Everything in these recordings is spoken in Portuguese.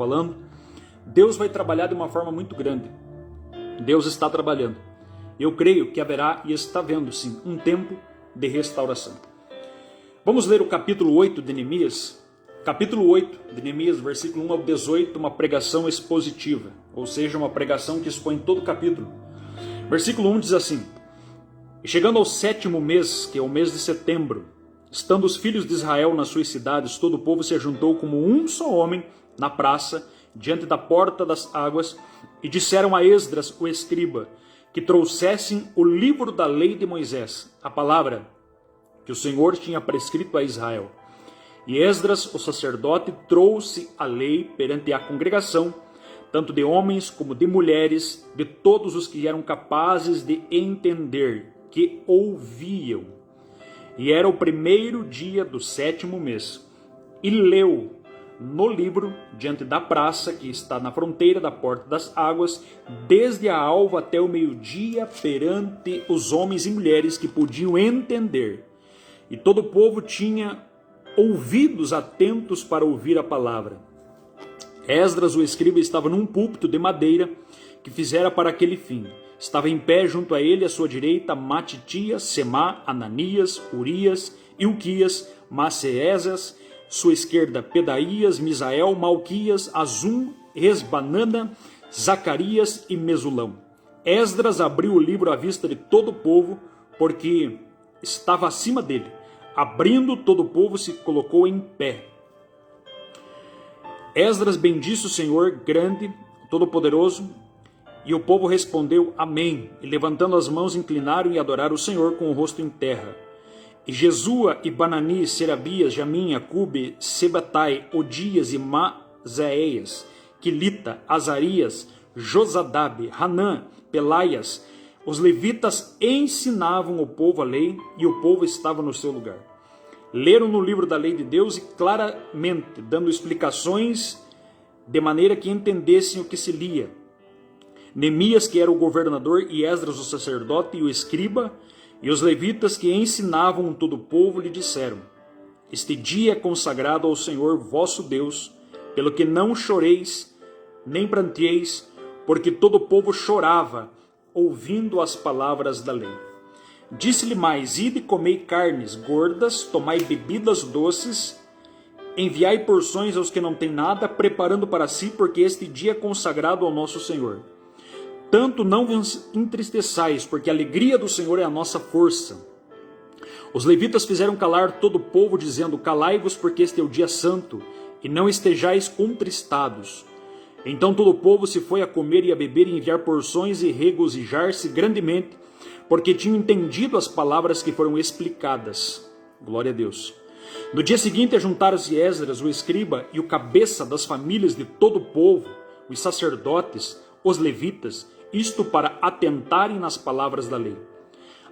falando, Deus vai trabalhar de uma forma muito grande. Deus está trabalhando. Eu creio que haverá e está havendo sim um tempo de restauração. Vamos ler o capítulo 8 de Neemias. Capítulo 8 de Neemias, versículo 1 ao 18, uma pregação expositiva, ou seja, uma pregação que expõe todo o capítulo. Versículo 1 diz assim: E chegando ao 7º mês, que é o mês de setembro, estando os filhos de Israel nas suas cidades, todo o povo se ajuntou como um só homem na praça, diante da porta das águas, e disseram a Esdras, o escriba, que trouxessem o livro da lei de Moisés, a palavra que o Senhor tinha prescrito a Israel. E Esdras, o sacerdote, trouxe a lei perante a congregação, tanto de homens como de mulheres, de todos os que eram capazes de entender, que ouviam. E era o 1º dia do 7º mês. E leu no livro, diante da praça, que está na fronteira da porta das águas, desde a alva até o meio-dia, perante os homens e mulheres que podiam entender. E todo o povo tinha ouvidos atentos para ouvir a palavra. Esdras, o escriba, estava num púlpito de madeira que fizera para aquele fim. Estava em pé junto a ele, à sua direita, Matitias, Semá, Ananias, Urias, Ilquias, Maceesas, sua esquerda, Pedaías, Misael, Malquias, Azum, Esbanana, Zacarias e Mesulão. Esdras abriu o livro à vista de todo o povo, porque estava acima dele. Abrindo, todo o povo se colocou em pé. Esdras bendisse o Senhor grande, todo-poderoso, e o povo respondeu amém, e levantando as mãos inclinaram e adoraram o Senhor com o rosto em terra. E Jesua e Banani, Serabias, Jamim, Acube, Sebatai, Odias e Mazaéias, Quilita, Azarias, Josadabe, Hanã, Pelaias, os levitas ensinavam o povo a lei, e o povo estava no seu lugar. Leram no livro da lei de Deus e claramente, dando explicações de maneira que entendessem o que se lia. Neemias, que era o governador, e Esdras, o sacerdote, e o escriba, e os levitas que ensinavam todo o povo, lhe disseram: Este dia é consagrado ao Senhor vosso Deus, pelo que não choreis, nem pranteeis, porque todo o povo chorava, ouvindo as palavras da lei. Disse-lhe mais: Ide, comei carnes gordas, tomai bebidas doces, enviai porções aos que não têm nada, preparando para si, porque este dia é consagrado ao nosso Senhor. Tanto não vos entristeçais, porque a alegria do Senhor é a nossa força. Os levitas fizeram calar todo o povo, dizendo: Calai-vos, porque este é o dia santo, e não estejais contristados. Então todo o povo se foi a comer e a beber e enviar porções e regozijar-se grandemente, porque tinham entendido as palavras que foram explicadas. Glória a Deus. No dia seguinte ajuntaram-se Esdras, o escriba, e o cabeça das famílias de todo o povo, os sacerdotes, os levitas, isto para atentarem nas palavras da lei.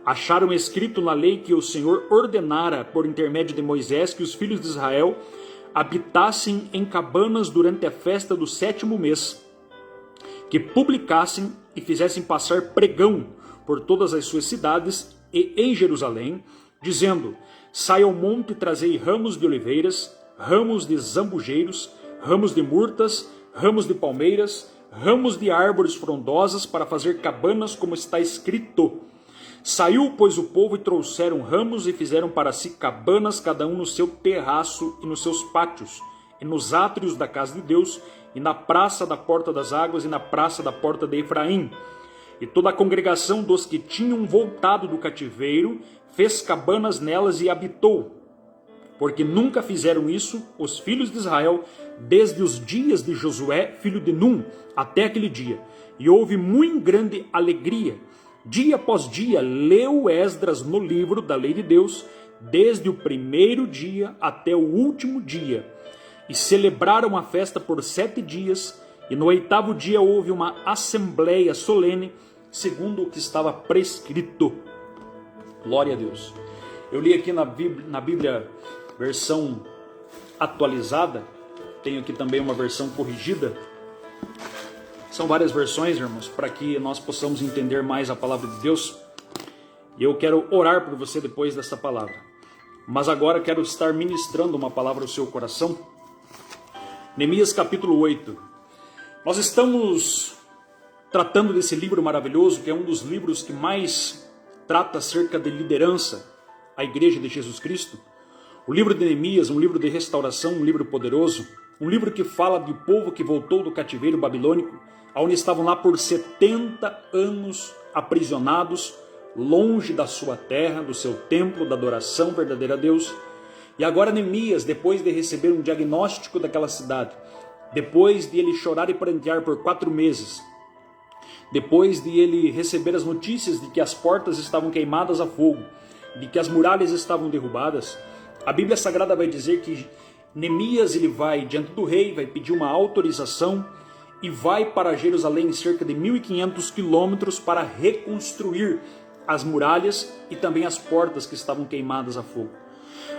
Acharam escrito na lei que o Senhor ordenara, por intermédio de Moisés, que os filhos de Israel habitassem em cabanas durante a festa do 7º mês, que publicassem e fizessem passar pregão por todas as suas cidades e em Jerusalém, dizendo: Sai ao monte e trazei ramos de oliveiras, ramos de zambujeiros, ramos de murtas, ramos de palmeiras, ramos de árvores frondosas, para fazer cabanas, como está escrito. Saiu, pois, o povo e trouxeram ramos e fizeram para si cabanas, cada um no seu terraço e nos seus pátios, e nos átrios da casa de Deus, e na praça da porta das águas, e na praça da porta de Efraim. E toda a congregação dos que tinham voltado do cativeiro fez cabanas nelas e habitou, porque nunca fizeram isso os filhos de Israel, desde os dias de Josué, filho de Num, até aquele dia. E houve muito grande alegria. Dia após dia, leu Esdras no livro da lei de Deus, desde o 1º dia até o último dia. E celebraram a festa por 7 dias, e no 8º dia houve uma assembleia solene, segundo o que estava prescrito. Glória a Deus. Eu li aqui na Bíblia versão atualizada, tenho aqui também uma versão corrigida. São várias versões, irmãos, para que nós possamos entender mais a palavra de Deus. E eu quero orar por você depois dessa palavra. Mas agora quero estar ministrando uma palavra ao seu coração. Neemias capítulo 8. Nós estamos tratando desse livro maravilhoso, que é um dos livros que mais trata acerca de liderança à igreja de Jesus Cristo. O livro de Neemias, um livro de restauração, um livro poderoso, um livro que fala do povo que voltou do cativeiro babilônico, onde estavam lá por 70 anos aprisionados, longe da sua terra, do seu templo, da adoração verdadeira a Deus. E agora Neemias, depois de receber um diagnóstico daquela cidade, depois de ele chorar e prantear por 4 meses, depois de ele receber as notícias de que as portas estavam queimadas a fogo, de que as muralhas estavam derrubadas, a Bíblia Sagrada vai dizer que Neemias ele vai diante do rei, vai pedir uma autorização e vai para Jerusalém, cerca de 1.500 quilômetros, para reconstruir as muralhas e também as portas que estavam queimadas a fogo.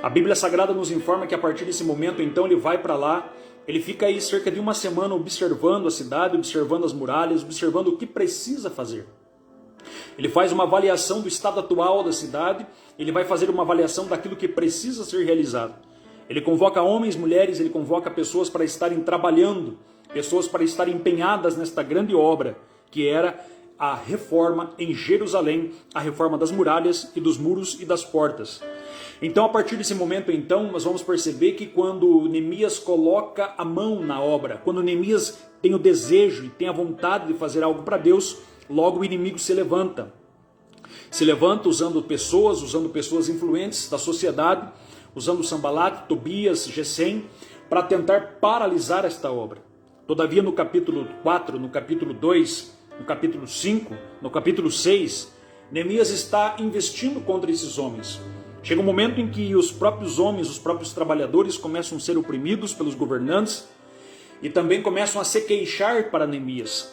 A Bíblia Sagrada nos informa que a partir desse momento, então, ele vai para lá, ele fica aí cerca de 1 semana observando a cidade, observando as muralhas, observando o que precisa fazer. Ele faz uma avaliação do estado atual da cidade, ele vai fazer uma avaliação daquilo que precisa ser realizado. Ele convoca homens, mulheres, ele convoca pessoas para estarem trabalhando, pessoas para estarem empenhadas nesta grande obra, que era a reforma em Jerusalém, a reforma das muralhas e dos muros e das portas. Então, a partir desse momento, então, nós vamos perceber que quando Neemias coloca a mão na obra, quando Neemias tem o desejo e tem a vontade de fazer algo para Deus, logo o inimigo se levanta. Se levanta usando pessoas influentes da sociedade, usando Sanbalat, Tobias, Gesem, para tentar paralisar esta obra. Todavia, no capítulo 4, no capítulo 2, no capítulo 5, no capítulo 6, Neemias está investindo contra esses homens. Chega um momento em que os próprios homens, os próprios trabalhadores começam a ser oprimidos pelos governantes e também começam a se queixar para Neemias.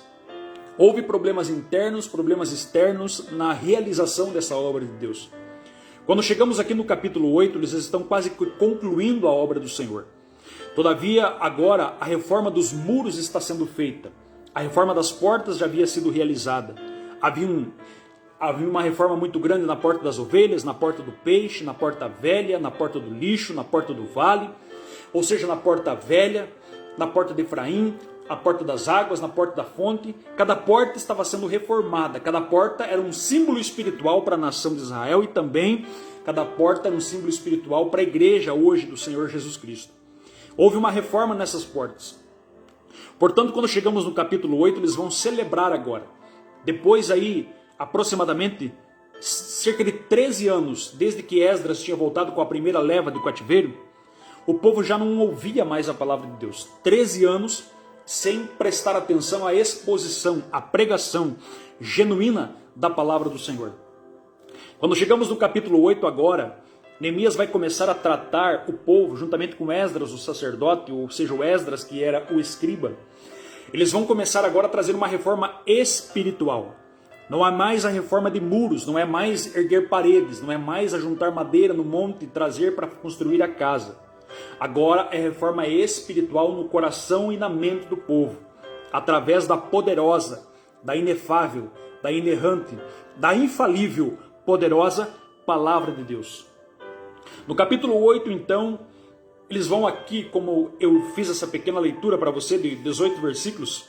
Houve problemas internos, problemas externos na realização dessa obra de Deus. Quando chegamos aqui no capítulo 8, eles estão quase concluindo a obra do Senhor. Todavia, agora a reforma dos muros está sendo feita. A reforma das portas já havia sido realizada. Havia uma reforma muito grande na porta das ovelhas, na porta do peixe, na porta velha, na porta do lixo, na porta do vale, ou seja, na porta velha, na porta de Efraim, a porta das águas, na porta da fonte. Cada porta estava sendo reformada, cada porta era um símbolo espiritual para a nação de Israel e também cada porta era um símbolo espiritual para a igreja hoje do Senhor Jesus Cristo. Houve uma reforma nessas portas. Portanto, quando chegamos no capítulo 8, eles vão celebrar agora. Depois aí, aproximadamente cerca de 13 anos, desde que Esdras tinha voltado com a primeira leva de cativeiro, o povo já não ouvia mais a palavra de Deus. 13 anos sem prestar atenção à exposição, à pregação genuína da palavra do Senhor. Quando chegamos no capítulo 8 agora, Neemias vai começar a tratar o povo, juntamente com Esdras, o sacerdote, ou seja, o Esdras, que era o escriba. Eles vão começar agora a trazer uma reforma espiritual. Não é mais a reforma de muros, não é mais erguer paredes, não é mais ajuntar madeira no monte e trazer para construir a casa. Agora é reforma espiritual no coração e na mente do povo, através da poderosa, da inefável, da inerrante, da infalível, poderosa palavra de Deus. No capítulo 8, então, eles vão aqui, como eu fiz essa pequena leitura para você, de 18 versículos,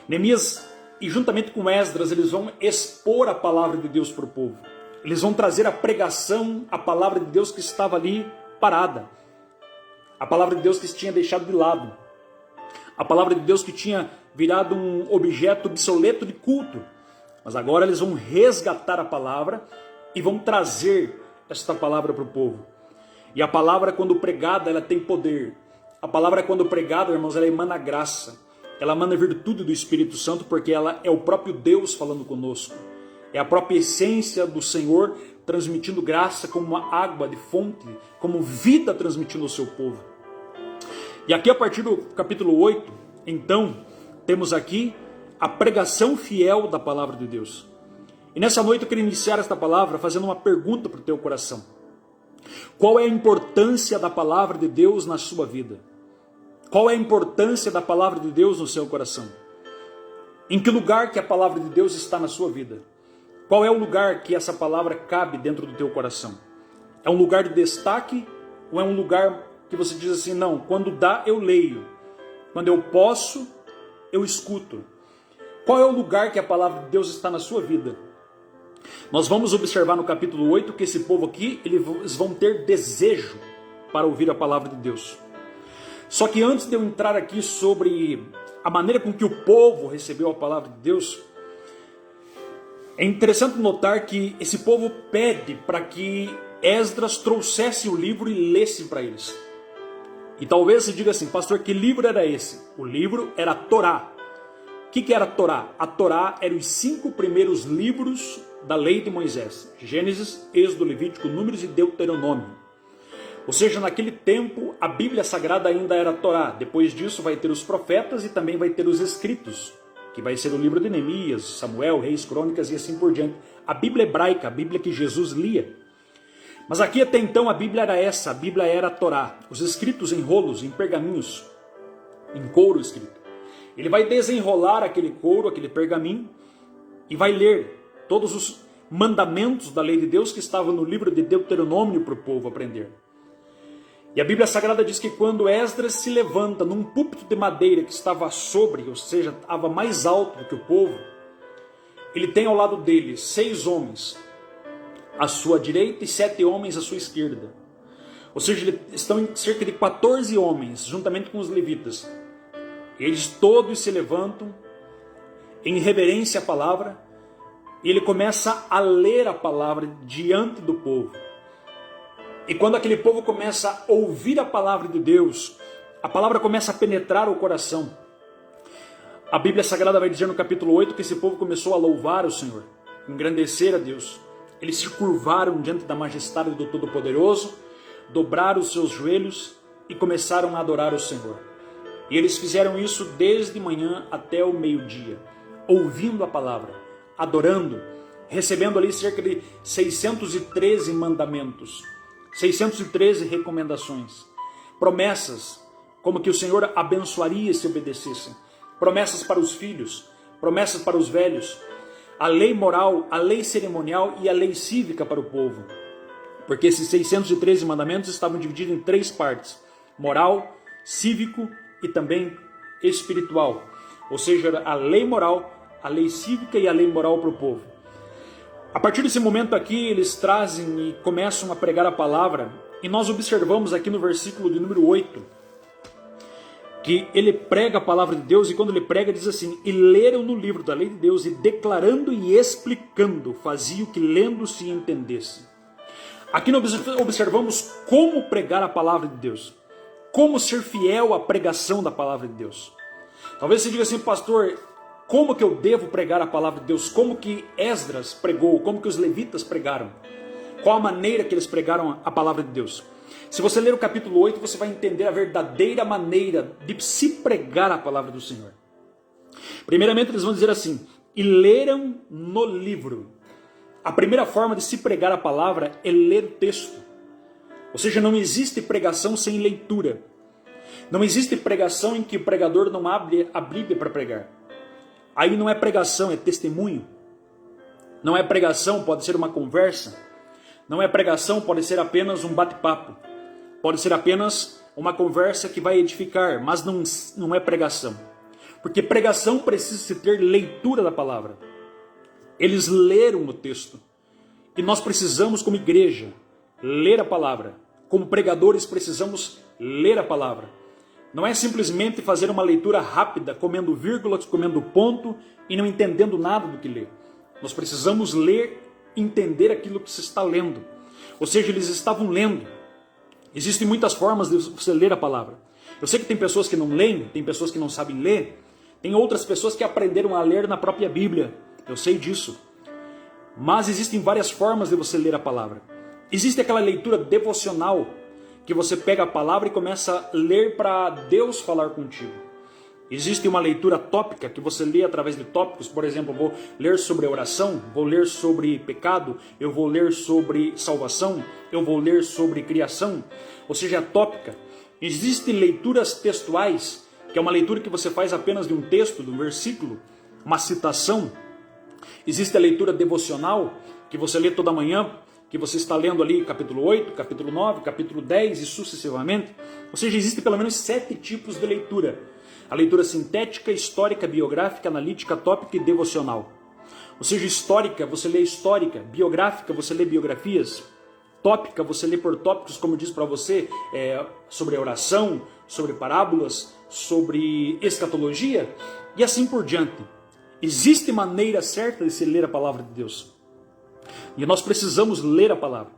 Neemias e juntamente com Esdras, eles vão expor a palavra de Deus para o povo. Eles vão trazer a pregação, a palavra de Deus que estava ali parada. A palavra de Deus que se tinha deixado de lado. A palavra de Deus que tinha virado um objeto obsoleto de culto. Mas agora eles vão resgatar a palavra e vão trazer esta palavra para o povo. E a palavra, quando pregada, ela tem poder. A palavra, quando pregada, irmãos, ela emana graça. Ela emana virtude do Espírito Santo, porque ela é o próprio Deus falando conosco. É a própria essência do Senhor transmitindo graça como uma água de fonte, como vida transmitindo ao seu povo. E aqui, a partir do capítulo 8, então, temos aqui a pregação fiel da palavra de Deus. E nessa noite eu quero iniciar esta palavra fazendo uma pergunta para o teu coração. Qual é a importância da palavra de Deus na sua vida? Qual é a importância da palavra de Deus no seu coração? Em que lugar que a palavra de Deus está na sua vida? Qual é o lugar que essa palavra cabe dentro do teu coração? É um lugar de destaque ou é um lugar que você diz assim, não, quando dá eu leio, Quando eu posso, eu escuto. Qual é o lugar que a palavra de Deus está na sua vida? Nós vamos observar no capítulo 8 que esse povo aqui, eles vão ter desejo para ouvir a palavra de Deus. Só que antes de eu entrar aqui sobre a maneira com que o povo recebeu a palavra de Deus, é interessante notar que esse povo pede para que Esdras trouxesse o livro e lesse para eles. E talvez você diga assim, pastor, que livro era esse? O livro era a Torá. O que era a Torá? A Torá eram os 5 primeiros livros da lei de Moisés. Gênesis, Êxodo, Levítico, Números e Deuteronômio. Ou seja, naquele tempo a Bíblia Sagrada ainda era a Torá. Depois disso vai ter os profetas e também vai ter os escritos, que vai ser o livro de Neemias, Samuel, Reis, Crônicas e assim por diante. A Bíblia hebraica, a Bíblia que Jesus lia. Mas aqui até então a Bíblia era essa, a Bíblia era a Torá. Os escritos em rolos, em pergaminhos, em couro escrito. Ele vai desenrolar aquele couro, aquele pergaminho, e vai ler todos os mandamentos da lei de Deus que estavam no livro de Deuteronômio para o povo aprender. E a Bíblia Sagrada diz que quando Esdras se levanta num púlpito de madeira que estava sobre, ou seja, estava mais alto do que o povo, ele tem ao lado dele 6 homens à sua direita e 7 homens à sua esquerda. Ou seja, estão em cerca de 14 homens, juntamente com os levitas. Eles todos se levantam em reverência à palavra e ele começa a ler a palavra diante do povo. E quando aquele povo começa a ouvir a palavra de Deus, a palavra começa a penetrar o coração. A Bíblia Sagrada vai dizer no capítulo 8 que esse povo começou a louvar o Senhor, engrandecer a Deus. Eles se curvaram diante da majestade do Todo-Poderoso, dobraram os seus joelhos e começaram a adorar o Senhor. E eles fizeram isso desde manhã até o meio-dia, ouvindo a palavra, adorando, recebendo ali cerca de 613 mandamentos, 613 recomendações, promessas, como que o Senhor abençoaria se obedecessem, promessas para os filhos, promessas para os velhos, a lei moral, a lei cerimonial e a lei cívica para o povo. Porque esses 613 mandamentos estavam divididos em 3 partes, moral, cívico e também espiritual. Ou seja, a lei moral, a lei cívica e a lei moral para o povo. A partir desse momento aqui, eles trazem e começam a pregar a palavra, e nós observamos aqui no versículo de número 8, que ele prega a palavra de Deus, e quando ele prega diz assim, e leram no livro da lei de Deus, e declarando e explicando, fazia o que lendo se entendesse. Aqui nós observamos como pregar a palavra de Deus, como ser fiel à pregação da palavra de Deus. Talvez você diga assim, pastor, como que eu devo pregar a palavra de Deus? Como que Esdras pregou? Como que os levitas pregaram? Qual a maneira que eles pregaram a palavra de Deus? Se você ler o capítulo 8, você vai entender a verdadeira maneira de se pregar a palavra do Senhor. Primeiramente, eles vão dizer assim, e leram no livro. A primeira forma de se pregar a palavra é ler o texto. Ou seja, não existe pregação sem leitura. Não existe pregação em que o pregador não abre a Bíblia para pregar. Aí não é pregação, é testemunho. Não é pregação, pode ser uma conversa. Não é pregação, pode ser apenas um bate-papo. Pode ser apenas uma conversa que vai edificar, mas não é pregação. Porque pregação precisa se ter leitura da palavra. Eles leram o texto. E nós precisamos, como igreja, ler a palavra. Como pregadores, precisamos ler a palavra. Não é simplesmente fazer uma leitura rápida, comendo vírgulas, comendo ponto e não entendendo nada do que lê. Nós precisamos ler, entender aquilo que se está lendo. Ou seja, eles estavam lendo. Existem muitas formas de você ler a palavra. Eu sei que tem pessoas que não leem, tem pessoas que não sabem ler, tem outras pessoas que aprenderam a ler na própria Bíblia. Eu sei disso. Mas existem várias formas de você ler a palavra. Existe aquela leitura devocional, que você pega a palavra e começa a ler para Deus falar contigo. Existe uma leitura tópica, que você lê através de tópicos. Por exemplo, eu vou ler sobre oração, vou ler sobre pecado, eu vou ler sobre salvação, eu vou ler sobre criação. Ou seja, a tópica. Existem leituras textuais, que é uma leitura que você faz apenas de um texto, de um versículo, uma citação. Existe a leitura devocional, que você lê toda manhã, que você está lendo ali capítulo 8, capítulo 9, capítulo 10 e sucessivamente. Ou seja, existem pelo menos 7 tipos de leitura. A leitura sintética, histórica, biográfica, analítica, tópica e devocional. Ou seja, histórica, você lê histórica, biográfica, você lê biografias, tópica, você lê por tópicos, como eu disse para você, sobre a oração, sobre parábolas, sobre escatologia, e assim por diante. Existe maneira certa de se ler a palavra de Deus. E nós precisamos ler a palavra.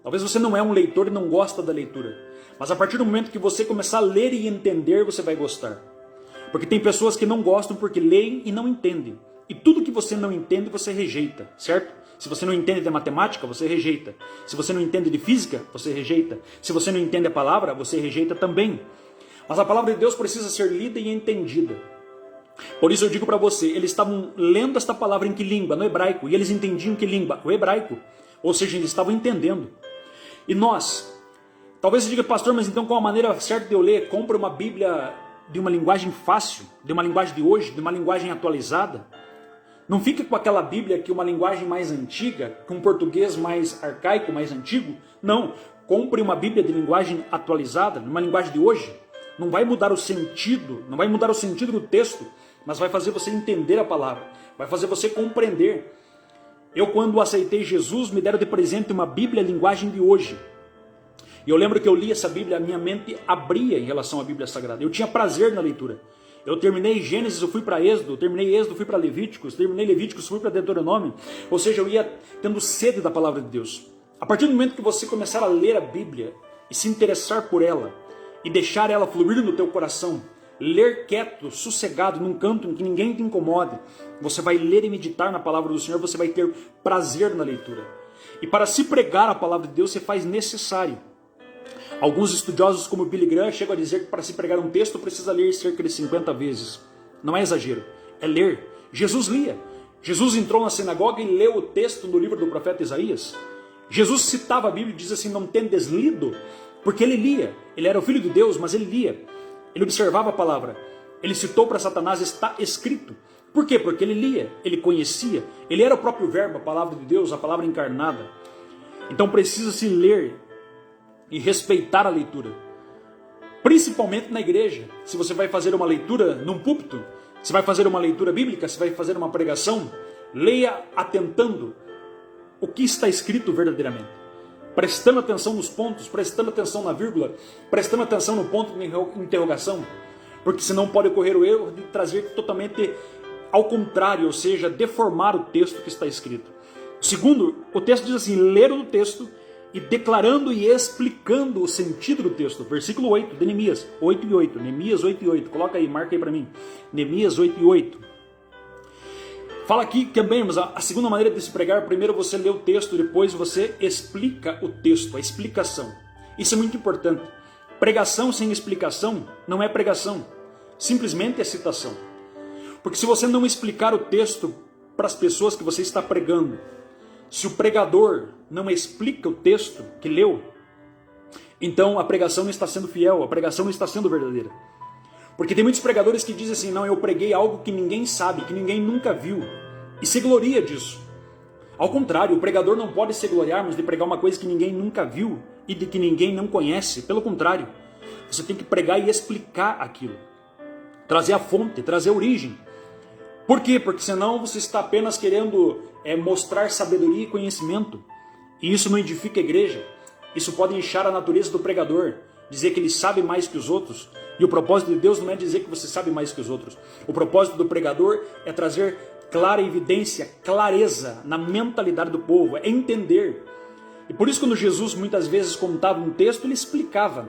Talvez você não é um leitor e não gosta da leitura, mas a partir do momento que você começar a ler e entender, você vai gostar. Porque tem pessoas que não gostam porque leem e não entendem. E tudo que você não entende, você rejeita, certo? Se você não entende de matemática, você rejeita. Se você não entende de física, você rejeita. Se você não entende a palavra, você rejeita também. Mas a palavra de Deus precisa ser lida e entendida. Por isso eu digo para você, eles estavam lendo esta palavra em que língua? No hebraico. E eles entendiam que língua? O hebraico. Ou seja, eles estavam entendendo. E nós, talvez você diga, pastor, mas então qual a maneira certa de eu ler? Compre uma Bíblia de uma linguagem fácil, de uma linguagem de hoje, de uma linguagem atualizada. Não fique com aquela Bíblia que é uma linguagem mais antiga, com um português mais arcaico, mais antigo. Não, compre uma Bíblia de linguagem atualizada, numa linguagem de hoje. Não vai mudar o sentido, não vai mudar o sentido do texto, mas vai fazer você entender a palavra, vai fazer você compreender. Eu, quando aceitei Jesus, me deram de presente uma Bíblia linguagem de hoje. E eu lembro que eu li essa Bíblia, a minha mente abria em relação à Bíblia Sagrada. Eu tinha prazer na leitura. Eu terminei Gênesis, eu fui para Êxodo, terminei Êxodo, fui para Levíticos, terminei Levíticos, fui para Deuteronômio. Ou seja, eu ia tendo sede da palavra de Deus. A partir do momento que você começar a ler a Bíblia e se interessar por ela e deixar ela fluir no teu coração, ler quieto, sossegado, num canto em que ninguém te incomode, você vai ler e meditar na palavra do Senhor, você vai ter prazer na leitura. E para se pregar a palavra de Deus, se faz necessário. Alguns estudiosos, como Billy Graham, chegam a dizer que para se pregar um texto precisa ler cerca de 50 vezes. Não é exagero, é ler. Jesus lia. Jesus entrou na sinagoga e leu o texto do livro do profeta Isaías. Jesus citava a Bíblia e diz assim, não tendes lido? Porque ele lia. Ele era o filho de Deus, mas ele lia. Ele observava a palavra. Ele citou para Satanás, está escrito. Por quê? Porque ele lia, ele conhecia. Ele era o próprio verbo, a palavra de Deus, a palavra encarnada. Então precisa-se ler e respeitar a leitura, principalmente na igreja. Se você vai fazer uma leitura num púlpito, se vai fazer uma leitura bíblica, se vai fazer uma pregação, leia atentando o que está escrito verdadeiramente, prestando atenção nos pontos, prestando atenção na vírgula, prestando atenção no ponto de interrogação, porque senão pode ocorrer o erro de trazer totalmente ao contrário, ou seja, deformar o texto que está escrito. Segundo, o texto diz assim, ler o texto e declarando e explicando o sentido do texto. Versículo 8 de Neemias, 8 e 8. Neemias 8 e 8. Coloca aí, marca aí para mim. Neemias 8 e 8. Fala aqui também, mas a segunda maneira de se pregar, primeiro você lê o texto, depois você explica o texto, a explicação. Isso é muito importante. Pregação sem explicação não é pregação, simplesmente é citação. Porque se você não explicar o texto para as pessoas que você está pregando, se o pregador não explica o texto que leu, então a pregação não está sendo fiel, a pregação não está sendo verdadeira. Porque tem muitos pregadores que dizem assim, não, eu preguei algo que ninguém sabe, que ninguém nunca viu, e se gloria disso. Ao contrário, o pregador não pode se gloriar, mas de pregar uma coisa que ninguém nunca viu e de que ninguém não conhece. Pelo contrário, você tem que pregar e explicar aquilo, trazer a fonte, trazer a origem. Por quê? Porque senão você está apenas querendo mostrar sabedoria e conhecimento. E isso não edifica a igreja. Isso pode inchar a natureza do pregador, dizer que ele sabe mais que os outros. E o propósito de Deus não é dizer que você sabe mais que os outros. O propósito do pregador é trazer clara evidência, clareza na mentalidade do povo, é entender. E por isso quando Jesus muitas vezes contava um texto, ele explicava.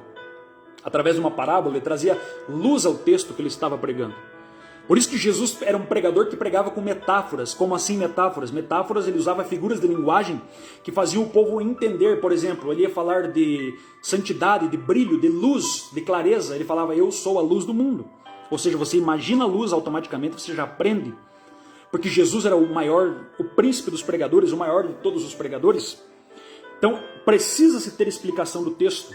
Através de uma parábola, ele trazia luz ao texto que ele estava pregando. Por isso que Jesus era um pregador que pregava com metáforas. Como assim metáforas? Metáforas, ele usava figuras de linguagem que faziam o povo entender. Por exemplo, ele ia falar de santidade, de brilho, de luz, de clareza. Ele falava, eu sou a luz do mundo. Ou seja, você imagina a luz, automaticamente você já aprende. Porque Jesus era o maior, o príncipe dos pregadores, o maior de todos os pregadores. Então, precisa-se ter explicação do texto.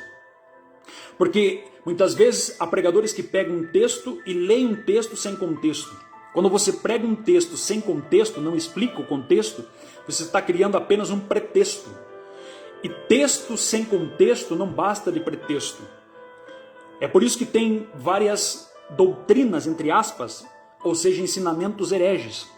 Porque muitas vezes há pregadores que pegam um texto e leem um texto sem contexto. Quando você prega um texto sem contexto, não explica o contexto, você está criando apenas um pretexto. E texto sem contexto não basta de pretexto. É por isso que tem várias doutrinas, entre aspas, ou seja, ensinamentos hereges.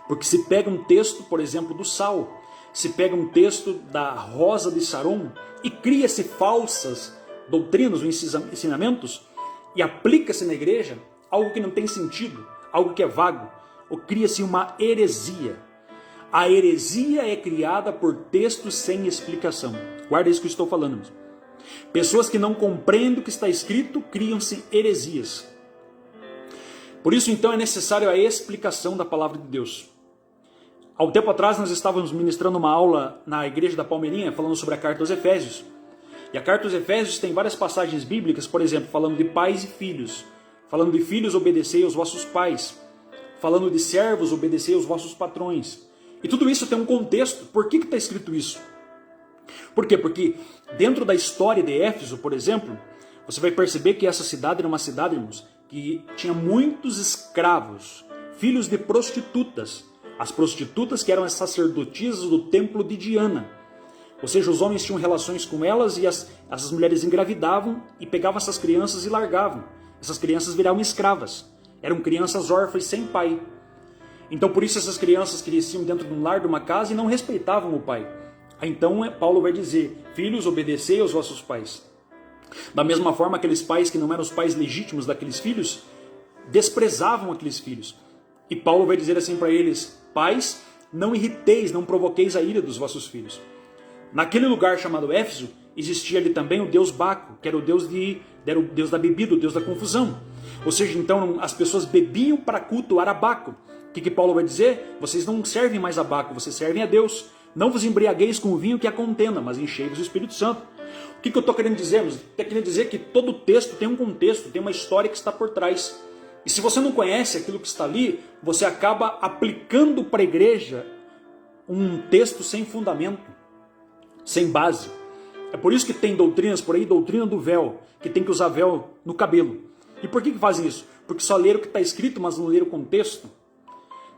Porque se pega um texto, por exemplo, do sal, se pega um texto da rosa de Saron e cria-se falsas doutrinas ou ensinamentos e aplica-se na igreja algo que não tem sentido, algo que é vago, ou cria-se uma heresia. A heresia é criada por textos sem explicação. Guarda isso que eu estou falando. Pessoas que não compreendem o que está escrito criam-se heresias. Por isso, então, é necessário a explicação da palavra de Deus. Há um tempo atrás, nós estávamos ministrando uma aula na igreja da Palmeirinha, falando sobre a carta aos Efésios. E a carta aos Efésios tem várias passagens bíblicas, por exemplo, falando de pais e filhos. Falando de filhos, obedecei aos vossos pais. Falando de servos, obedecei aos vossos patrões. E tudo isso tem um contexto. Por que está escrito isso? Por quê? Porque dentro da história de Éfeso, por exemplo, você vai perceber que essa cidade era uma cidade, irmãos, que tinha muitos escravos, filhos de prostitutas. As prostitutas que eram as sacerdotisas do templo de Diana. Ou seja, os homens tinham relações com elas e essas mulheres engravidavam e pegavam essas crianças e largavam. Essas crianças viravam escravas. Eram crianças órfãs sem pai. Então por isso essas crianças cresciam dentro de um lar, de uma casa e não respeitavam o pai. Então Paulo vai dizer, filhos, obedecei aos vossos pais. Da mesma forma, aqueles pais que não eram os pais legítimos daqueles filhos, desprezavam aqueles filhos. E Paulo vai dizer assim para eles, pais, não irriteis, não provoqueis a ira dos vossos filhos. Naquele lugar chamado Éfeso, existia ali também o deus Baco, que era o deus da bebida, o deus da confusão. Ou seja, então as pessoas bebiam para cultuar a Baco. O que Paulo vai dizer? Vocês não servem mais a Baco, vocês servem a Deus. Não vos embriagueis com o vinho que a contenda, mas enchei-vos do Espírito Santo. O que eu estou querendo dizer? Estou querendo dizer que todo texto tem um contexto, tem uma história que está por trás. E se você não conhece aquilo que está ali, você acaba aplicando para a igreja um texto sem fundamento, sem base. É por isso que tem doutrinas por aí, doutrina do véu, que tem que usar véu no cabelo. E por que fazem isso? Porque só leram o que está escrito, mas não leram o contexto.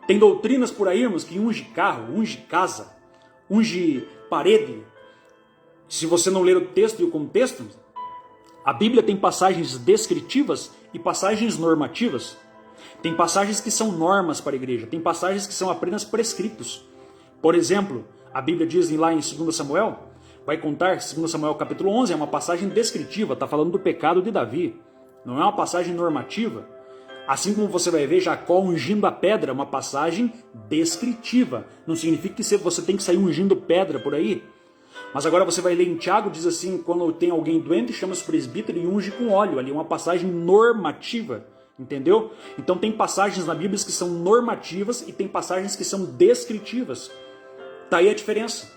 Tem doutrinas por aí, irmãos, que unge carro, unge casa, unge parede. Se você não ler o texto e o contexto, a Bíblia tem passagens descritivas e passagens normativas. Tem passagens que são normas para a igreja, tem passagens que são apenas prescritos. Por exemplo, a Bíblia diz lá em 2 Samuel, vai contar, 2 Samuel capítulo 11, é uma passagem descritiva, está falando do pecado de Davi. Não é uma passagem normativa. Assim como você vai ver Jacó ungindo a pedra, é uma passagem descritiva. Não significa que você tem que sair ungindo pedra por aí. Mas agora você vai ler em Tiago, diz assim, quando tem alguém doente, chama-se presbítero e unge com óleo. Ali é uma passagem normativa, entendeu? Então tem passagens na Bíblia que são normativas e tem passagens que são descritivas. Tá aí a diferença.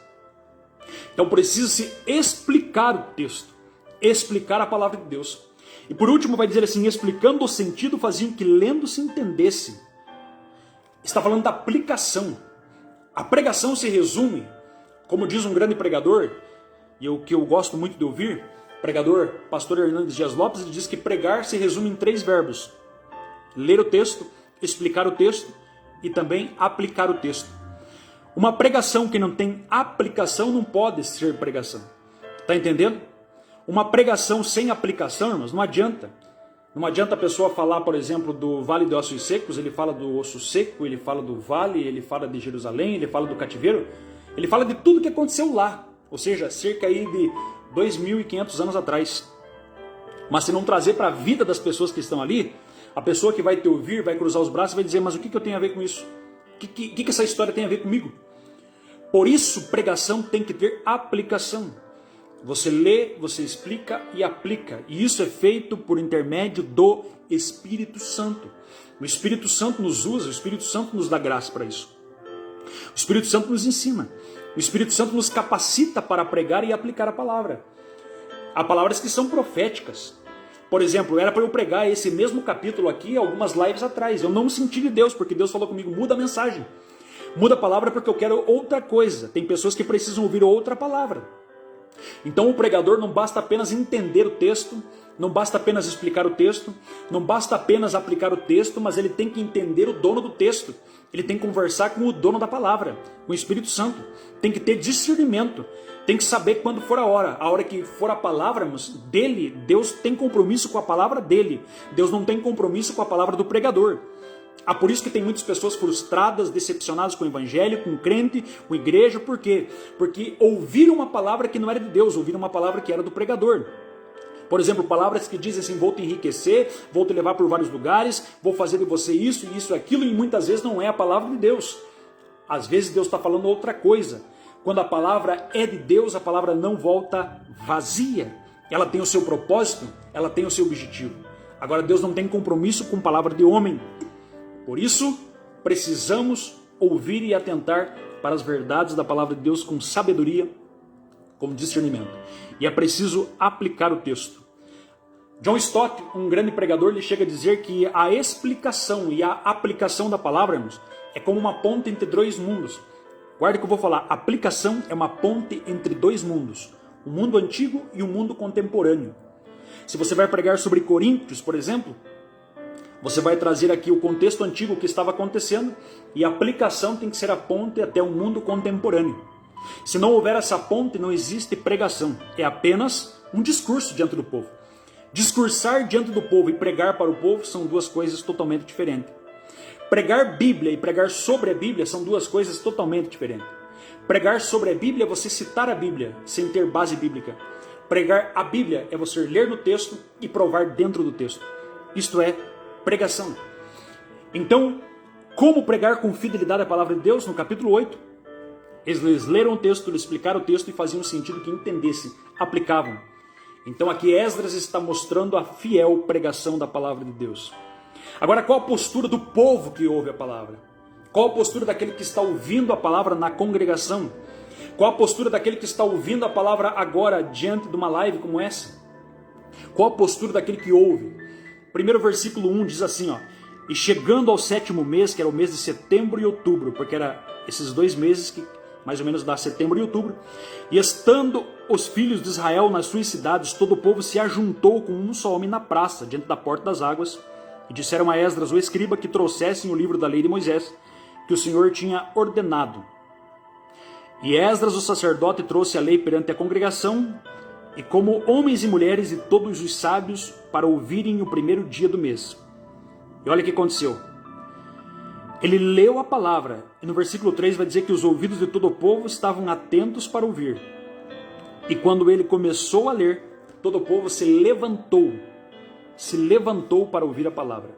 Então precisa se explicar o texto, explicar a palavra de Deus. E por último vai dizer assim, explicando o sentido faziam que lendo se entendesse. Está falando da aplicação. A pregação se resume, como diz um grande pregador, e o que eu gosto muito de ouvir, pregador pastor Hernandes Dias Lopes, ele diz que pregar se resume em 3 verbos. Ler o texto, explicar o texto e também aplicar o texto. Uma pregação que não tem aplicação não pode ser pregação. Está entendendo? Uma pregação sem aplicação, irmãos, não adianta. Não adianta a pessoa falar, por exemplo, do vale de ossos secos, ele fala do osso seco, ele fala do vale, ele fala de Jerusalém, ele fala do cativeiro, ele fala de tudo que aconteceu lá, ou seja, cerca aí de 2.500 anos atrás. Mas se não trazer para a vida das pessoas que estão ali, a pessoa que vai te ouvir, vai cruzar os braços e vai dizer, mas o que eu tenho a ver com isso? O que essa história tem a ver comigo? Por isso, pregação tem que ter aplicação. Você lê, você explica e aplica. E isso é feito por intermédio do Espírito Santo. O Espírito Santo nos usa, o Espírito Santo nos dá graça para isso. O Espírito Santo nos ensina. O Espírito Santo nos capacita para pregar e aplicar a palavra. Há palavras que são proféticas. Por exemplo, era para eu pregar esse mesmo capítulo aqui algumas lives atrás. Eu não senti de Deus, porque Deus falou comigo, muda a mensagem. Muda a palavra porque eu quero outra coisa. Tem pessoas que precisam ouvir outra palavra. Então o pregador não basta apenas entender o texto, não basta apenas explicar o texto, não basta apenas aplicar o texto, mas ele tem que entender o dono do texto. Ele tem que conversar com o dono da palavra, com o Espírito Santo. Tem que ter discernimento, tem que saber quando for a hora que for a palavra dele. Deus tem compromisso com a palavra dele, Deus não tem compromisso com a palavra do pregador. Por isso que tem muitas pessoas frustradas, decepcionadas com o evangelho, com o crente, com a igreja. Por quê? Porque ouviram uma palavra que não era de Deus, ouviram uma palavra que era do pregador. Por exemplo, palavras que dizem assim: vou te enriquecer, vou te levar por vários lugares, vou fazer de você isso, isso, aquilo, e muitas vezes não é a palavra de Deus. Às vezes Deus está falando outra coisa. Quando a palavra é de Deus, a palavra não volta vazia. Ela tem o seu propósito, ela tem o seu objetivo. Agora, Deus não tem compromisso com palavra de homem. Por isso, precisamos ouvir e atentar para as verdades da palavra de Deus com sabedoria, com discernimento. E é preciso aplicar o texto. John Stott, um grande pregador, ele chega a dizer que a explicação e a aplicação da palavra, irmãos, é como uma ponte entre dois mundos. Guarde o que eu vou falar. Aplicação é uma ponte entre dois mundos. O mundo antigo e o mundo contemporâneo. Se você vai pregar sobre Coríntios, por exemplo, você vai trazer aqui o contexto antigo que estava acontecendo, e a aplicação tem que ser a ponte até o mundo contemporâneo. Se não houver essa ponte, não existe pregação. É apenas um discurso diante do povo. Discursar diante do povo e pregar para o povo são duas coisas totalmente diferentes. Pregar Bíblia e pregar sobre a Bíblia são duas coisas totalmente diferentes. Pregar sobre a Bíblia é você citar a Bíblia sem ter base bíblica. Pregar a Bíblia é você ler no texto e provar dentro do texto. Isto é pregação. Então, como pregar com fidelidade a palavra de Deus? No capítulo 8, eles leram o texto, eles explicaram o texto e faziam sentido que entendessem, aplicavam. Então aqui Esdras está mostrando a fiel pregação da palavra de Deus. Agora, qual a postura do povo que ouve a palavra? Qual a postura daquele que está ouvindo a palavra na congregação? Qual a postura daquele que está ouvindo a palavra agora diante de uma live como essa? Qual a postura daquele que ouve? Primeiro versículo 1 diz assim, ó: e chegando ao 7º mês, que era o mês de setembro e outubro, porque era esses 2 meses que mais ou menos dá setembro e outubro, e estando os filhos de Israel nas suas cidades, todo o povo se ajuntou com um só homem na praça, diante da porta das águas, e disseram a Esdras, o escriba, que trouxessem o livro da lei de Moisés, que o Senhor tinha ordenado. E Esdras, o sacerdote, trouxe a lei perante a congregação, e como homens e mulheres e todos os sábios, para ouvirem o primeiro dia do mês. E olha o que aconteceu. Ele leu a palavra, e no versículo 3 vai dizer que os ouvidos de todo o povo estavam atentos para ouvir. E quando ele começou a ler, todo o povo se levantou para ouvir a palavra.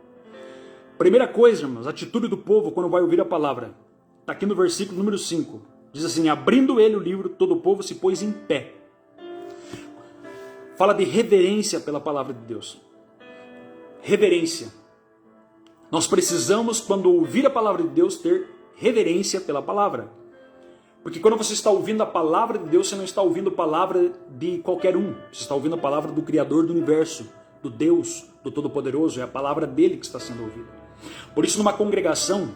Primeira coisa, irmãos, a atitude do povo quando vai ouvir a palavra. Está aqui no versículo número 5. Diz assim: abrindo ele o livro, todo o povo se pôs em pé. Fala de reverência pela palavra de Deus. Reverência. Nós precisamos, quando ouvir a palavra de Deus, ter reverência pela palavra. Porque quando você está ouvindo a palavra de Deus, você não está ouvindo a palavra de qualquer um. Você está ouvindo a palavra do Criador do Universo, do Deus, do Todo-Poderoso. É a palavra dele que está sendo ouvida. Por isso, numa congregação,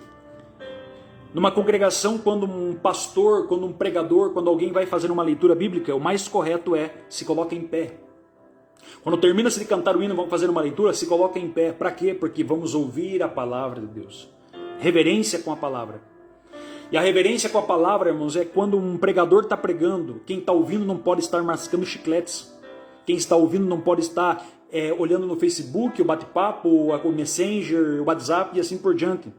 quando um pastor, quando um pregador, quando alguém vai fazer uma leitura bíblica, o mais correto é se coloque em pé. Quando termina-se de cantar o hino, vamos fazer uma leitura, se coloca em pé. Para quê? Porque vamos ouvir a palavra de Deus. Reverência com a palavra. E a reverência com a palavra, irmãos, é quando um pregador está pregando. Quem está ouvindo não pode estar mascando chicletes. Quem está ouvindo não pode estar olhando no Facebook, o bate-papo, o Messenger, o WhatsApp e assim por diante.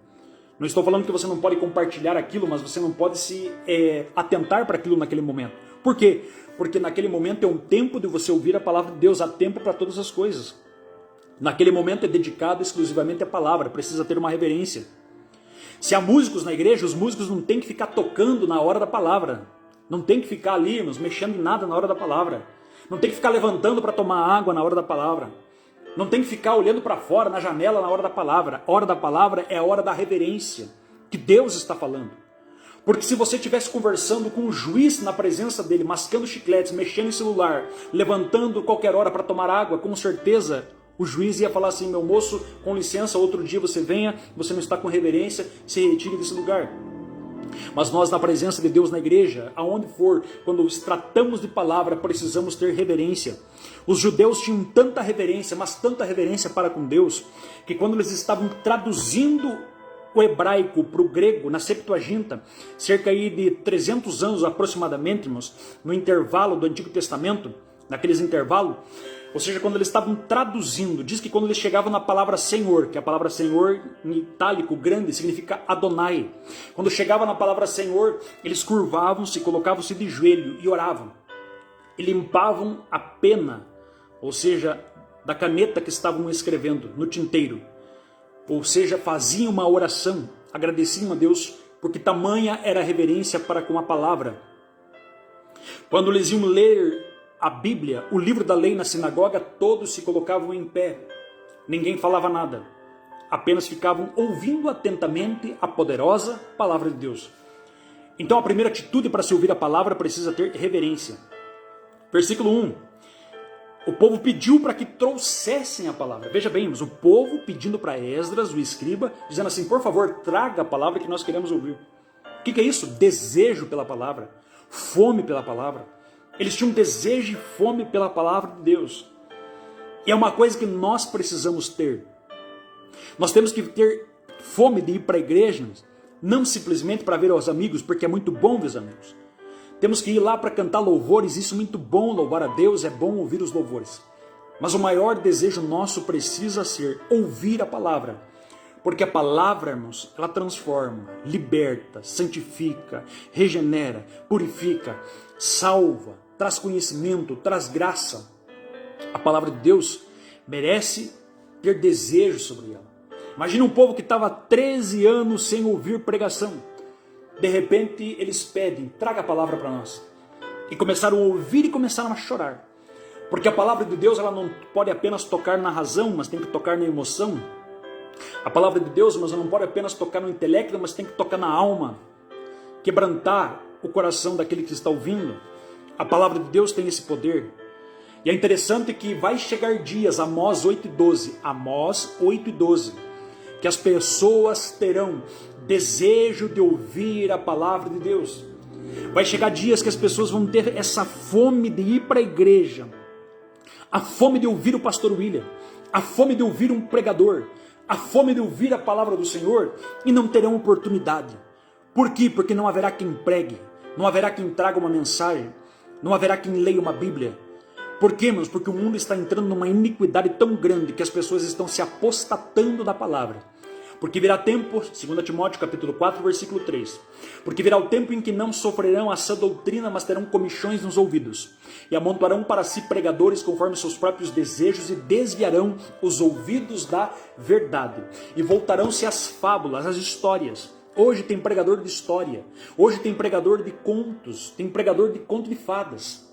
Não estou falando que você não pode compartilhar aquilo, mas você não pode se atentar para aquilo naquele momento. Por quê? Porque naquele momento é um tempo de você ouvir a palavra de Deus. Há tempo para todas as coisas. Naquele momento é dedicado exclusivamente à palavra. Precisa ter uma reverência. Se há músicos na igreja, os músicos não tem que ficar tocando na hora da palavra. Não tem que ficar ali, mexendo em nada na hora da palavra. Não tem que ficar levantando para tomar água na hora da palavra. Não tem que ficar olhando para fora, na janela, na hora da palavra. A hora da palavra é a hora da reverência, que Deus está falando. Porque se você estivesse conversando com o juiz na presença dele, mascando chicletes, mexendo em celular, levantando qualquer hora para tomar água, com certeza o juiz ia falar assim: meu moço, com licença, outro dia você venha, você não está com reverência, se retire desse lugar. Mas nós, na presença de Deus na igreja, aonde for, quando tratamos de palavra, precisamos ter reverência. Os judeus tinham tanta reverência, mas tanta reverência para com Deus, que quando eles estavam traduzindo o hebraico para o grego, na Septuaginta, cerca aí de 300 anos aproximadamente, no intervalo do Antigo Testamento, naqueles intervalos, ou seja, quando eles estavam traduzindo, diz que quando eles chegavam na palavra Senhor, que a palavra Senhor em itálico grande significa Adonai, quando chegava na palavra Senhor, eles curvavam-se, colocavam-se de joelho e oravam, e limpavam a pena, ou seja, da caneta que estavam escrevendo no tinteiro, ou seja, faziam uma oração, agradeciam a Deus, porque tamanha era a reverência para com a palavra. Quando eles iam ler a Bíblia, o livro da lei na sinagoga, todos se colocavam em pé. Ninguém falava nada. Apenas ficavam ouvindo atentamente a poderosa palavra de Deus. Então a primeira atitude para se ouvir a palavra precisa ter reverência. Versículo 1. O povo pediu para que trouxessem a palavra. Veja bem, o povo pedindo para Esdras, o escriba, dizendo assim, por favor, traga a palavra que nós queremos ouvir. O que é isso? Desejo pela palavra. Fome pela palavra. Eles tinham desejo e fome pela palavra de Deus. E é uma coisa que nós precisamos ter. Nós temos que ter fome de ir para a igreja, não simplesmente para ver os amigos, porque é muito bom ver os amigos. Temos que ir lá para cantar louvores, isso é muito bom, louvar a Deus, é bom ouvir os louvores. Mas o maior desejo nosso precisa ser ouvir a palavra. Porque a palavra, irmãos, ela transforma, liberta, santifica, regenera, purifica, salva, traz conhecimento, traz graça. A palavra de Deus merece ter desejo sobre ela. Imagina um povo que estava 13 anos sem ouvir pregação. De repente eles pedem, traga a palavra para nós. E começaram a ouvir e começaram a chorar. Porque a palavra de Deus ela não pode apenas tocar na razão, mas tem que tocar na emoção. A palavra de Deus, mas não pode apenas tocar no intelecto, mas tem que tocar na alma. Quebrantar o coração daquele que está ouvindo. A palavra de Deus tem esse poder. E é interessante que vai chegar dias, Amós 8:12, Amós 8:12, que as pessoas terão desejo de ouvir a palavra de Deus. Vai chegar dias que as pessoas vão ter essa fome de ir para a igreja, a fome de ouvir o pastor William, a fome de ouvir um pregador, a fome de ouvir a palavra do Senhor e não terão oportunidade. Por quê? Porque não haverá quem pregue, não haverá quem traga uma mensagem, não haverá quem leia uma Bíblia. Por quê, irmãos? Porque o mundo está entrando numa iniquidade tão grande que as pessoas estão se apostatando da palavra. Porque virá tempo, 2 Timóteo capítulo 4, versículo 3, porque virá o tempo em que não sofrerão a sã doutrina, mas terão comichões nos ouvidos, e amontoarão para si pregadores conforme seus próprios desejos, e desviarão os ouvidos da verdade, e voltarão-se às fábulas, às histórias. Hoje tem pregador de história, hoje tem pregador de contos, tem pregador de conto de fadas.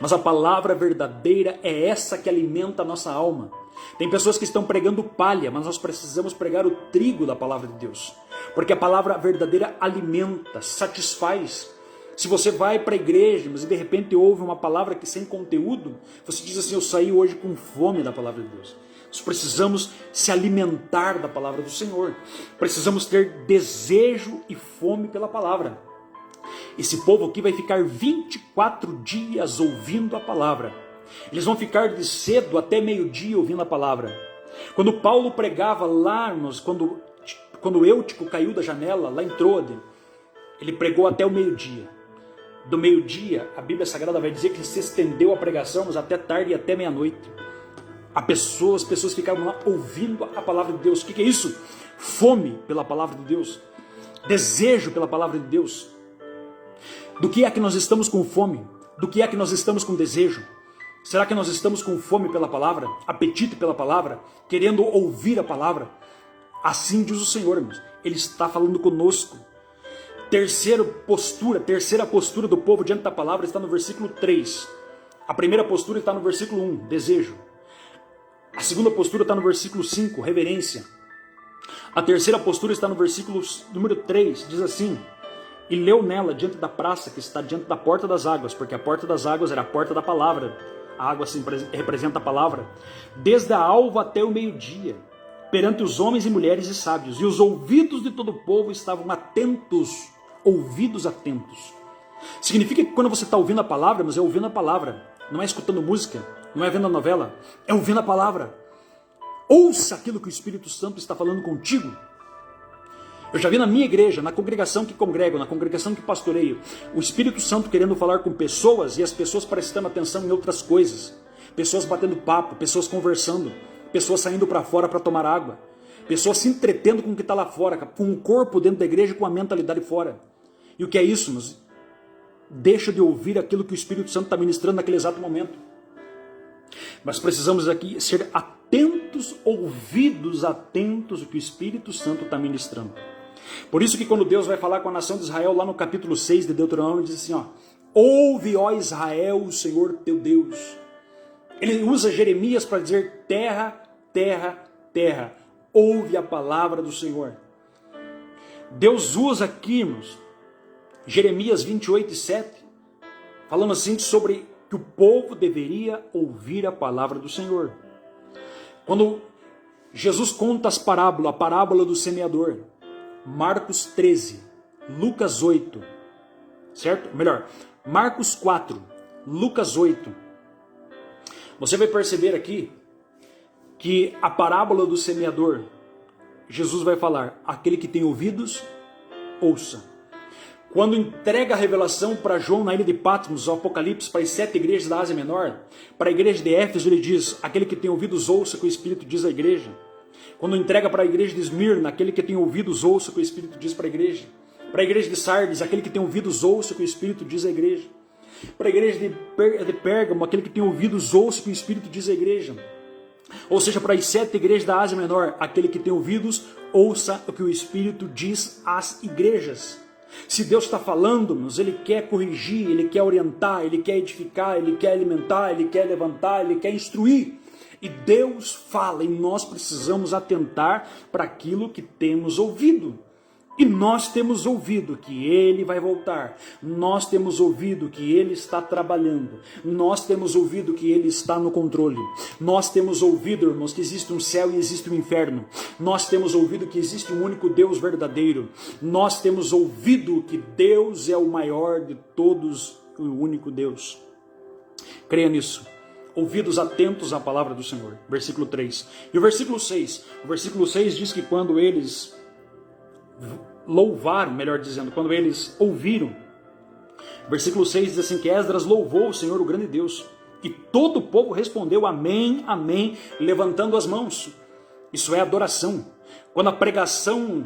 Mas a palavra verdadeira é essa que alimenta a nossa alma. Tem pessoas que estão pregando palha, mas nós precisamos pregar o trigo da palavra de Deus. Porque a palavra verdadeira alimenta, satisfaz. Se você vai para a igreja, mas de repente ouve uma palavra que sem conteúdo, você diz assim, eu saí hoje com fome da palavra de Deus. Nós precisamos se alimentar da palavra do Senhor. Precisamos ter desejo e fome pela palavra. Esse povo aqui vai ficar 24 dias ouvindo a palavra. Eles vão ficar de cedo até meio-dia ouvindo a palavra. Quando Paulo pregava lá, quando Eutico caiu da janela, lá em Trode, ele pregou até o meio-dia. Do meio-dia, a Bíblia Sagrada vai dizer que se estendeu a pregação, mas até tarde e até meia-noite. As pessoas ficavam lá ouvindo a palavra de Deus. O que é isso? Fome pela palavra de Deus. Desejo pela palavra de Deus. Do que é que nós estamos com fome? Do que é que nós estamos com desejo? Será que nós estamos com fome pela palavra? Apetite pela palavra? Querendo ouvir a palavra? Assim diz o Senhor, irmãos. Ele está falando conosco. Terceira postura do povo diante da palavra está no versículo 3. A primeira postura está no versículo 1, desejo. A segunda postura está no versículo 5, reverência. A terceira postura está no versículo número 3, diz assim: e leu nela diante da praça que está diante da porta das águas, porque a porta das águas era a porta da palavra. A água representa a palavra. Desde a alva até o meio-dia, perante os homens e mulheres e sábios, e os ouvidos de todo o povo estavam atentos ouvidos atentos. Significa que quando você está ouvindo a palavra, mas é ouvindo a palavra, não é escutando música, não é vendo a novela, é ouvindo a palavra. Ouça aquilo que o Espírito Santo está falando contigo. Eu já vi na minha igreja, na congregação que congrego, na congregação que pastoreio, o Espírito Santo querendo falar com pessoas e as pessoas prestando atenção em outras coisas. Pessoas batendo papo, pessoas conversando, pessoas saindo para fora para tomar água, pessoas se entretendo com o que está lá fora, com o corpo dentro da igreja e com a mentalidade fora. E o que é isso? Mas deixa de ouvir aquilo que o Espírito Santo está ministrando naquele exato momento. Mas precisamos aqui ser atentos, ouvidos atentos ao que o Espírito Santo está ministrando. Por isso que quando Deus vai falar com a nação de Israel, lá no capítulo 6 de Deuteronômio, diz assim, ouve, ó Israel, o Senhor teu Deus. Ele usa Jeremias para dizer, terra, terra, terra, ouve a palavra do Senhor. Deus usa aqui, irmãos, Jeremias 28:7, falando assim sobre que o povo deveria ouvir a palavra do Senhor. Quando Jesus conta a parábola do semeador, Marcos 13, Lucas 8, certo? Melhor, Marcos 4, Lucas 8. Você vai perceber aqui que a parábola do semeador, Jesus vai falar, aquele que tem ouvidos, ouça. Quando entrega a revelação para João na ilha de Patmos, o Apocalipse, para as 7 igrejas da Ásia Menor, para a igreja de Éfeso ele diz, aquele que tem ouvidos ouça o que o Espírito diz à igreja. Quando entrega para a igreja de Esmirna, aquele que tem ouvidos ouça o que o Espírito diz para a igreja. Para a igreja de Sardes, aquele que tem ouvidos ouça o que o Espírito diz à igreja. Para a igreja de Pérgamo, aquele que tem ouvidos ouça o que o Espírito diz à igreja. Ou seja, para as 7 igrejas da Ásia Menor, aquele que tem ouvidos ouça o que o Espírito diz às igrejas. Se Deus está falando-nos, Ele quer corrigir, Ele quer orientar, Ele quer edificar, Ele quer alimentar, Ele quer levantar, Ele quer instruir. E Deus fala e nós precisamos atentar para aquilo que temos ouvido. E nós temos ouvido que Ele vai voltar. Nós temos ouvido que Ele está trabalhando. Nós temos ouvido que Ele está no controle. Nós temos ouvido, irmãos, que existe um céu e existe um inferno. Nós temos ouvido que existe um único Deus verdadeiro. Nós temos ouvido que Deus é o maior de todos, o único Deus. Creia nisso. Ouvidos atentos à palavra do Senhor. Versículo 3. E o versículo 6. O versículo 6 diz que quando eles louvaram, melhor dizendo, quando eles ouviram, versículo 6 diz assim, que Esdras louvou o Senhor, o grande Deus, e todo o povo respondeu amém, amém, levantando as mãos. Isso é adoração. Quando a pregação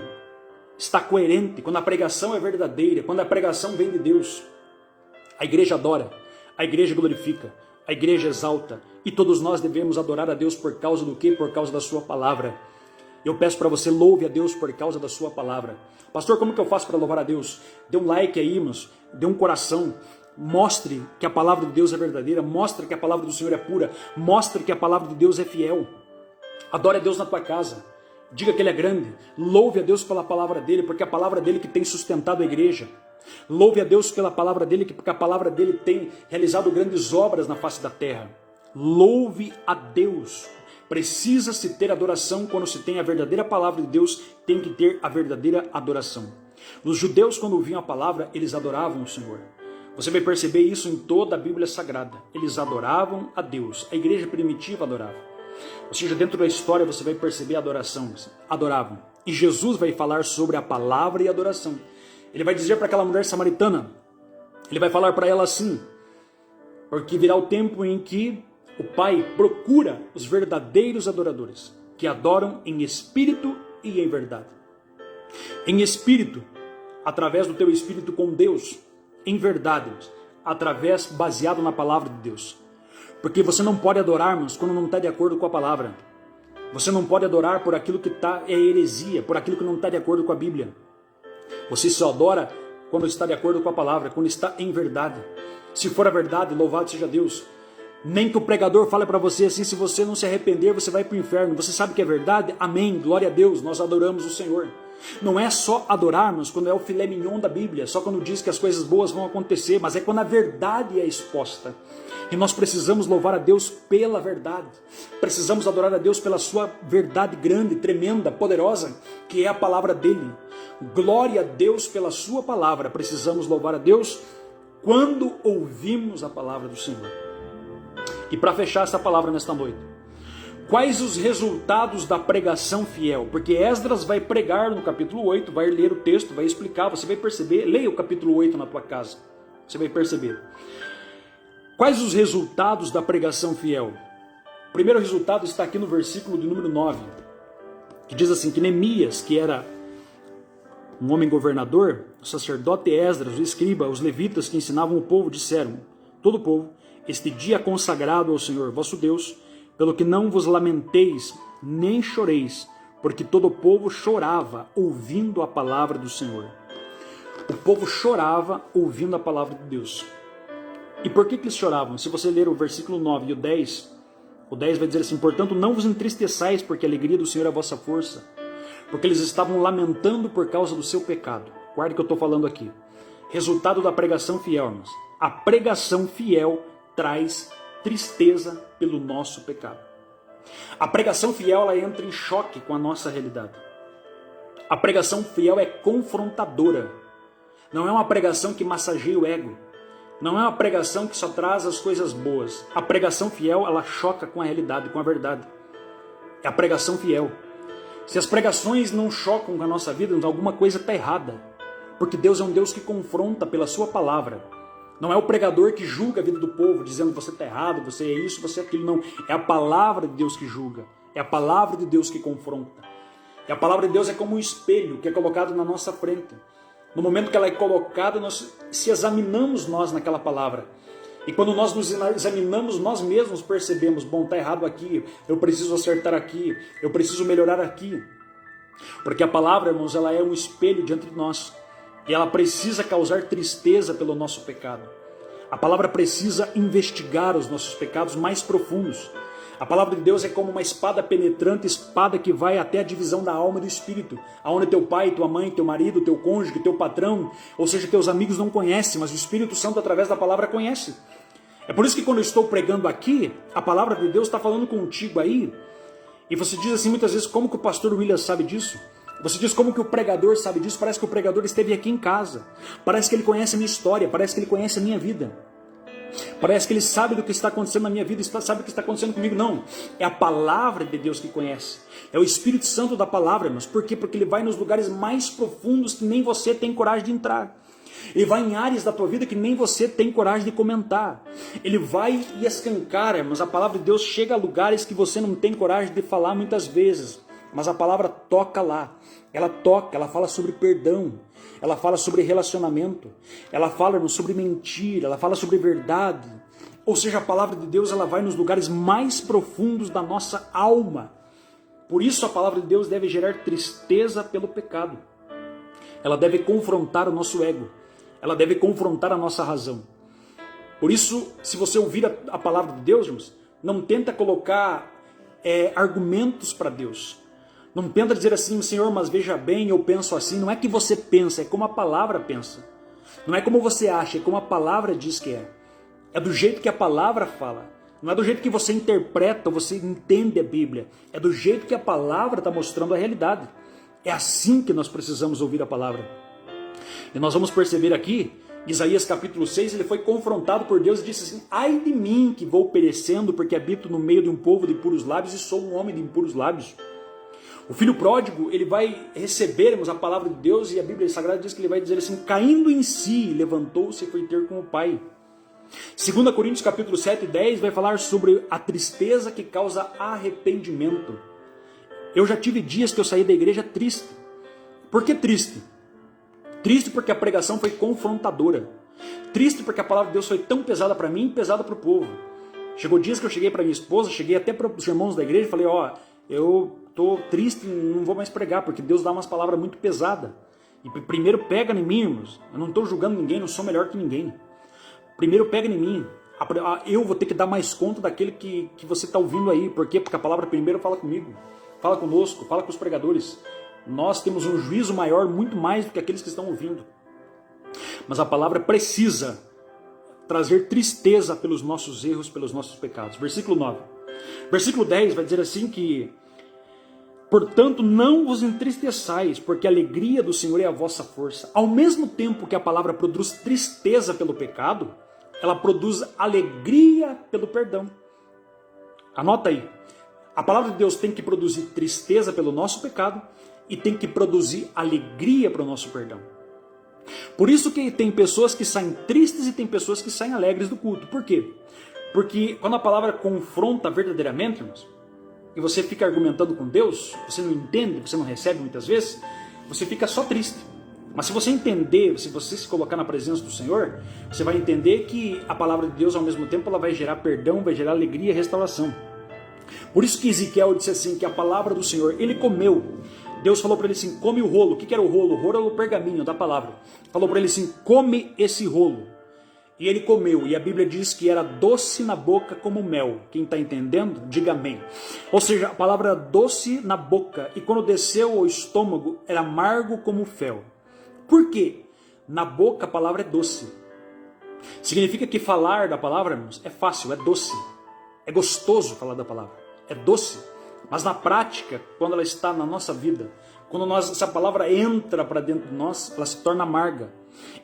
está coerente, quando a pregação é verdadeira, quando a pregação vem de Deus, a igreja adora, a igreja glorifica, a igreja exalta, e todos nós devemos adorar a Deus por causa do quê? Por causa da sua palavra. Eu peço para você, louve a Deus por causa da sua palavra. Pastor, como que eu faço para louvar a Deus? Dê um like aí, irmãos, dê um coração, mostre que a palavra de Deus é verdadeira, mostre que a palavra do Senhor é pura, mostre que a palavra de Deus é fiel. Adore a Deus na tua casa, diga que Ele é grande, louve a Deus pela palavra dEle, porque é a palavra dEle que tem sustentado a igreja. Louve a Deus pela palavra dEle, porque a palavra dEle tem realizado grandes obras na face da terra. Louve a Deus. Precisa-se ter adoração quando se tem a verdadeira palavra de Deus, tem que ter a verdadeira adoração. Os judeus, quando ouviam a palavra, eles adoravam o Senhor. Você vai perceber isso em toda a Bíblia Sagrada. Eles adoravam a Deus. A igreja primitiva adorava. Ou seja, dentro da história você vai perceber a adoração. Adoravam. E Jesus vai falar sobre a palavra e a adoração. Ele vai dizer para aquela mulher samaritana, ele vai falar para ela assim, porque virá o tempo em que o Pai procura os verdadeiros adoradores, que adoram em espírito e em verdade. Em espírito, através do teu espírito com Deus, em verdade, baseado na palavra de Deus. Porque você não pode adorar, irmãos, quando não está de acordo com a palavra. Você não pode adorar por aquilo que é heresia, por aquilo que não está de acordo com a Bíblia. Você só adora quando está de acordo com a palavra, quando está em verdade. Se for a verdade, louvado seja Deus. Nem que o pregador fale para você assim, se você não se arrepender, você vai para o inferno. Você sabe que é verdade? Amém, glória a Deus, nós adoramos o Senhor. Não é só adorarmos quando é o filé mignon da Bíblia, só quando diz que as coisas boas vão acontecer, mas é quando a verdade é exposta. E nós precisamos louvar a Deus pela verdade. Precisamos adorar a Deus pela sua verdade grande, tremenda, poderosa, que é a palavra dele. Glória a Deus pela sua palavra. Precisamos louvar a Deus quando ouvimos a palavra do Senhor. E para fechar essa palavra nesta noite, quais os resultados da pregação fiel? Porque Esdras vai pregar no capítulo 8, vai ler o texto, vai explicar, você vai perceber. Leia o capítulo 8 na tua casa, você vai perceber. Quais os resultados da pregação fiel? O primeiro resultado está aqui no versículo de número 9, que diz assim, que Neemias, que era um homem governador, o sacerdote Esdras, o escriba, os levitas que ensinavam o povo, disseram, todo o povo, este dia é consagrado ao Senhor vosso Deus, pelo que não vos lamenteis, nem choreis, porque todo o povo chorava ouvindo a palavra do Senhor. O povo chorava ouvindo a palavra de Deus. E por que eles choravam? Se você ler o versículo 9 e o 10 vai dizer assim, portanto não vos entristeçais, porque a alegria do Senhor é a vossa força. Porque eles estavam lamentando por causa do seu pecado. Guarde o que eu estou falando aqui. Resultado da pregação fiel, irmãos. A pregação fiel traz tristeza pelo nosso pecado. A pregação fiel, ela entra em choque com a nossa realidade. A pregação fiel é confrontadora. Não é uma pregação que massageia o ego. Não é uma pregação que só traz as coisas boas. A pregação fiel, ela choca com a realidade, com a verdade. É a pregação fiel. Se as pregações não chocam com a nossa vida, alguma coisa está errada. Porque Deus é um Deus que confronta pela sua palavra. Não é o pregador que julga a vida do povo, dizendo você está errado, você é isso, você é aquilo. Não, é a palavra de Deus que julga. É a palavra de Deus que confronta. E a palavra de Deus é como um espelho que é colocado na nossa frente. No momento que ela é colocada, nós se examinamos nós naquela palavra. E quando nós nos examinamos, nós mesmos percebemos, bom, está errado aqui, eu preciso acertar aqui, eu preciso melhorar aqui. Porque a palavra, irmãos, ela é um espelho diante de nós. E ela precisa causar tristeza pelo nosso pecado. A palavra precisa investigar os nossos pecados mais profundos. A palavra de Deus é como uma espada penetrante, espada que vai até a divisão da alma e do espírito, aonde teu pai, tua mãe, teu marido, teu cônjuge, teu patrão, ou seja, teus amigos não conhecem, mas o Espírito Santo através da palavra conhece. É por isso que quando eu estou pregando aqui, a palavra de Deus está falando contigo aí, e você diz assim muitas vezes, como que o pastor William sabe disso? Você diz, como que o pregador sabe disso? Parece que o pregador esteve aqui em casa, parece que ele conhece a minha história, parece que ele conhece a minha vida. Parece que ele sabe do que está acontecendo na minha vida, sabe o que está acontecendo comigo. Não, é a palavra de Deus que conhece. É o Espírito Santo da palavra, irmãos. Por quê? Porque ele vai nos lugares mais profundos que nem você tem coragem de entrar. Ele vai em áreas da tua vida que nem você tem coragem de comentar. Ele vai e escancara, irmãos. A palavra de Deus chega a lugares que você não tem coragem de falar muitas vezes. Mas a palavra toca lá. Ela toca, ela fala sobre perdão. Ela fala sobre relacionamento, ela fala sobre mentira, ela fala sobre verdade. Ou seja, a palavra de Deus ela vai nos lugares mais profundos da nossa alma. Por isso a palavra de Deus deve gerar tristeza pelo pecado. Ela deve confrontar o nosso ego. Ela deve confrontar a nossa razão. Por isso, se você ouvir a palavra de Deus, irmãos, não tenta colocar argumentos para Deus. Não tenta dizer assim, Senhor, mas veja bem, eu penso assim. Não é que você pensa, é como a palavra pensa. Não é como você acha, é como a palavra diz que é. É do jeito que a palavra fala. Não é do jeito que você interpreta ou você entende a Bíblia. É do jeito que a palavra está mostrando a realidade. É assim que nós precisamos ouvir a palavra. E nós vamos perceber aqui, Isaías capítulo 6, ele foi confrontado por Deus e disse assim, ai de mim que vou perecendo, porque habito no meio de um povo de impuros lábios e sou um homem de impuros lábios. O filho pródigo, ele vai recebermos a palavra de Deus e a Bíblia Sagrada diz que ele vai dizer assim, caindo em si, levantou-se e foi ter com o Pai. 2 Coríntios capítulo 7 e 10 vai falar sobre a tristeza que causa arrependimento. Eu já tive dias que eu saí da igreja triste. Por que triste? Triste porque a pregação foi confrontadora. Triste porque a palavra de Deus foi tão pesada para mim e pesada para o povo. Chegou dias que eu cheguei para minha esposa, cheguei até para os irmãos da igreja e falei, eu estou triste, não vou mais pregar, porque Deus dá umas palavras muito pesadas. E primeiro pega em mim, irmãos. Eu não estou julgando ninguém, não sou melhor que ninguém. Primeiro pega em mim. Eu vou ter que dar mais conta daquele que você está ouvindo aí. Por quê? Porque a palavra primeiro fala comigo, fala conosco, fala com os pregadores. Nós temos um juízo maior, muito mais do que aqueles que estão ouvindo. Mas a palavra precisa trazer tristeza pelos nossos erros, pelos nossos pecados. Versículo 9. Versículo 10 vai dizer assim que Portanto, não vos entristeçais, porque a alegria do Senhor é a vossa força. Ao mesmo tempo que a palavra produz tristeza pelo pecado, ela produz alegria pelo perdão. Anota aí. A palavra de Deus tem que produzir tristeza pelo nosso pecado e tem que produzir alegria para o nosso perdão. Por isso que tem pessoas que saem tristes e tem pessoas que saem alegres do culto. Por quê? Porque quando a palavra confronta verdadeiramente, irmãos, e você fica argumentando com Deus, você não entende, você não recebe muitas vezes, você fica só triste. Mas se você entender, se você se colocar na presença do Senhor, você vai entender que a palavra de Deus, ao mesmo tempo, ela vai gerar perdão, vai gerar alegria e restauração. Por isso que Ezequiel disse assim, que a palavra do Senhor, ele comeu. Deus falou para ele assim, come o rolo. O que era o rolo? O rolo era o pergaminho da palavra. Falou para ele assim, come esse rolo. E ele comeu, e a Bíblia diz que era doce na boca como mel. Quem está entendendo, diga amém. Ou seja, a palavra era doce na boca, e quando desceu ao estômago, era amargo como fel. Por quê? Na boca a palavra é doce. Significa que falar da palavra, irmãos, é fácil, é doce. É gostoso falar da palavra, é doce. Mas na prática, quando ela está na nossa vida, quando essa palavra entra para dentro de nós, ela se torna amarga.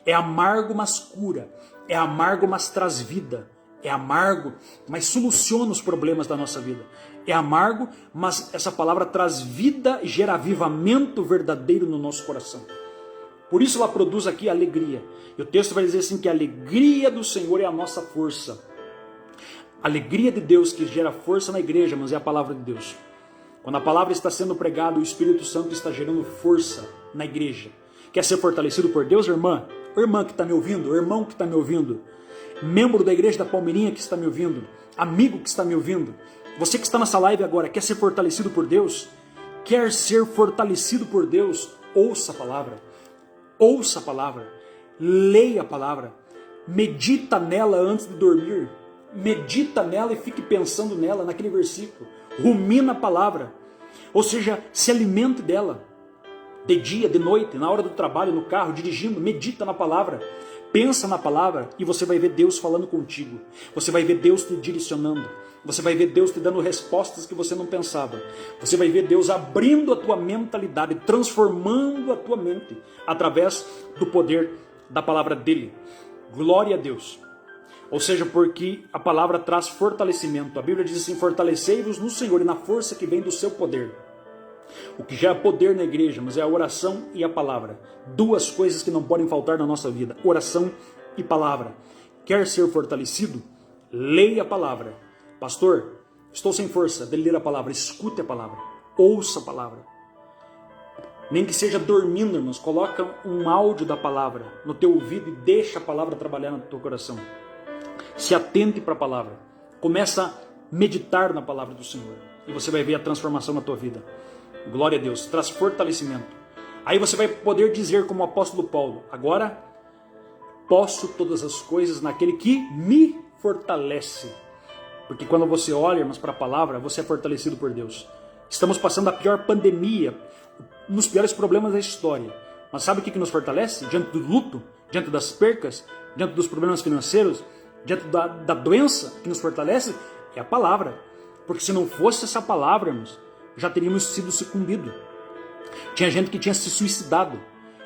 É amargo, mas cura. É amargo, mas traz vida. É amargo, mas soluciona os problemas da nossa vida. É amargo, mas essa palavra traz vida e gera avivamento verdadeiro no nosso coração. Por isso ela produz aqui alegria. E o texto vai dizer assim que a alegria do Senhor é a nossa força. A alegria de Deus que gera força na igreja, mas é a palavra de Deus. Quando a palavra está sendo pregada, o Espírito Santo está gerando força na igreja. Quer ser fortalecido por Deus, irmã? Irmã que está me ouvindo, irmão que está me ouvindo, membro da igreja da Palmeirinha que está me ouvindo, amigo que está me ouvindo, você que está nessa live agora, quer ser fortalecido por Deus? Quer ser fortalecido por Deus? Ouça a palavra, leia a palavra, medita nela antes de dormir, medita nela e fique pensando nela, naquele versículo, rumina a palavra, ou seja, se alimente dela. De dia, de noite, na hora do trabalho, no carro, dirigindo, medita na palavra, pensa na palavra e você vai ver Deus falando contigo. Você vai ver Deus te direcionando. Você vai ver Deus te dando respostas que você não pensava. Você vai ver Deus abrindo a tua mentalidade, transformando a tua mente através do poder da palavra dele. Glória a Deus. Ou seja, porque a palavra traz fortalecimento. A Bíblia diz assim, fortalecei-vos no Senhor e na força que vem do seu poder. O que já é poder na igreja, mas é a oração e a palavra. Duas coisas que não podem faltar na nossa vida. Oração e palavra. Quer ser fortalecido? Leia a palavra. Pastor, estou sem força de ler a palavra. Escute a palavra. Ouça a palavra. Nem que seja dormindo, irmãos. Coloca um áudio da palavra no teu ouvido e deixa a palavra trabalhar no teu coração. Se atente para a palavra. Começa a meditar na palavra do Senhor. E você vai ver a transformação na tua vida. Glória a Deus, traz fortalecimento. Aí você vai poder dizer como o apóstolo Paulo, agora posso todas as coisas naquele que me fortalece. Porque quando você olha, irmãos, para a palavra, você é fortalecido por Deus. Estamos passando a pior pandemia, um dos piores problemas da história. Mas sabe o que nos fortalece? Diante do luto, diante das percas, diante dos problemas financeiros, diante da doença que nos fortalece, é a palavra. Porque se não fosse essa palavra, irmãos, já teríamos sido sucumbido. Tinha gente que tinha se suicidado.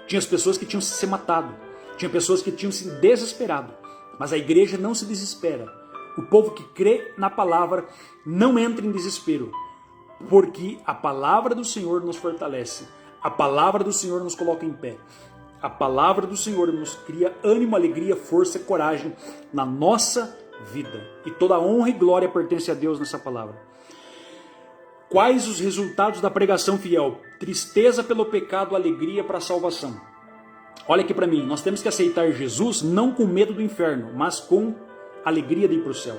Tinha as pessoas que tinham se matado. Tinha pessoas que tinham se desesperado. Mas a igreja não se desespera. O povo que crê na palavra não entra em desespero. Porque a palavra do Senhor nos fortalece. A palavra do Senhor nos coloca em pé. A palavra do Senhor nos cria ânimo, alegria, força e coragem na nossa vida. E toda honra e glória pertence a Deus nessa palavra. Quais os resultados da pregação fiel? Tristeza pelo pecado, alegria para a salvação. Olha aqui para mim, nós temos que aceitar Jesus não com medo do inferno, mas com alegria de ir para o céu.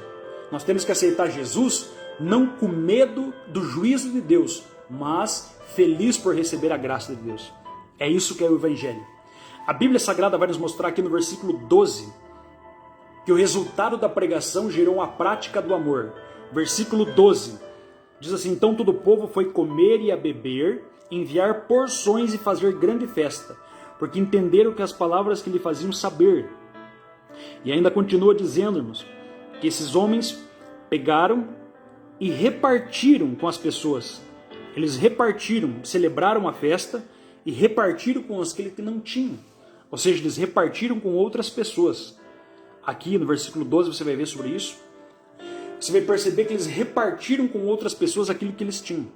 Nós temos que aceitar Jesus não com medo do juízo de Deus, mas feliz por receber a graça de Deus. É isso que é o Evangelho. A Bíblia Sagrada vai nos mostrar aqui no versículo 12 que o resultado da pregação gerou a prática do amor. Versículo 12. Diz assim, então todo o povo foi comer e a beber, enviar porções e fazer grande festa, porque entenderam que as palavras que lhe faziam saber. E ainda continua dizendo, irmãos, que esses homens pegaram e repartiram com as pessoas Eles repartiram, celebraram a festa e repartiram com aqueles que não tinham. Ou seja, eles repartiram com outras pessoas. Aqui no versículo 12 você vai ver sobre isso. Você vai perceber que eles repartiram com outras pessoas aquilo que eles tinham.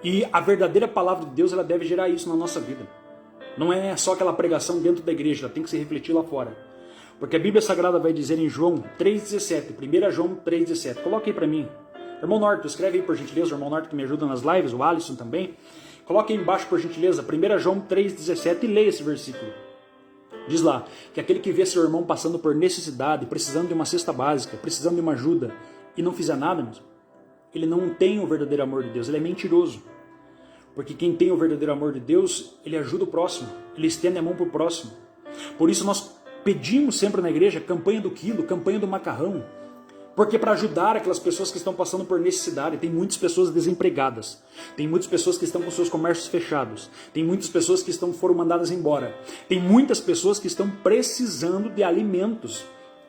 E a verdadeira palavra de Deus, ela deve gerar isso na nossa vida. Não é só aquela pregação dentro da igreja, ela tem que se refletir lá fora. Porque a Bíblia Sagrada vai dizer em João 3,17, 1 João 3,17. Coloque aí para mim. Irmão Norton, escreve aí por gentileza, o irmão Norton que me ajuda nas lives, o Alisson também. Coloque aí embaixo por gentileza, 1 João 3,17 e leia esse versículo. Diz lá, que aquele que vê seu irmão passando por necessidade, precisando de uma cesta básica, precisando de uma ajuda, e não fizer nada, ele não tem o verdadeiro amor de Deus, ele é mentiroso. Porque quem tem o verdadeiro amor de Deus, ele ajuda o próximo, ele estende a mão para o próximo. Por isso nós pedimos sempre na igreja campanha do quilo, campanha do macarrão, porque para ajudar aquelas pessoas que estão passando por necessidade. Tem muitas pessoas desempregadas, tem muitas pessoas que estão com seus comércios fechados, tem muitas pessoas que foram mandadas embora, tem muitas pessoas que estão precisando de alimentos.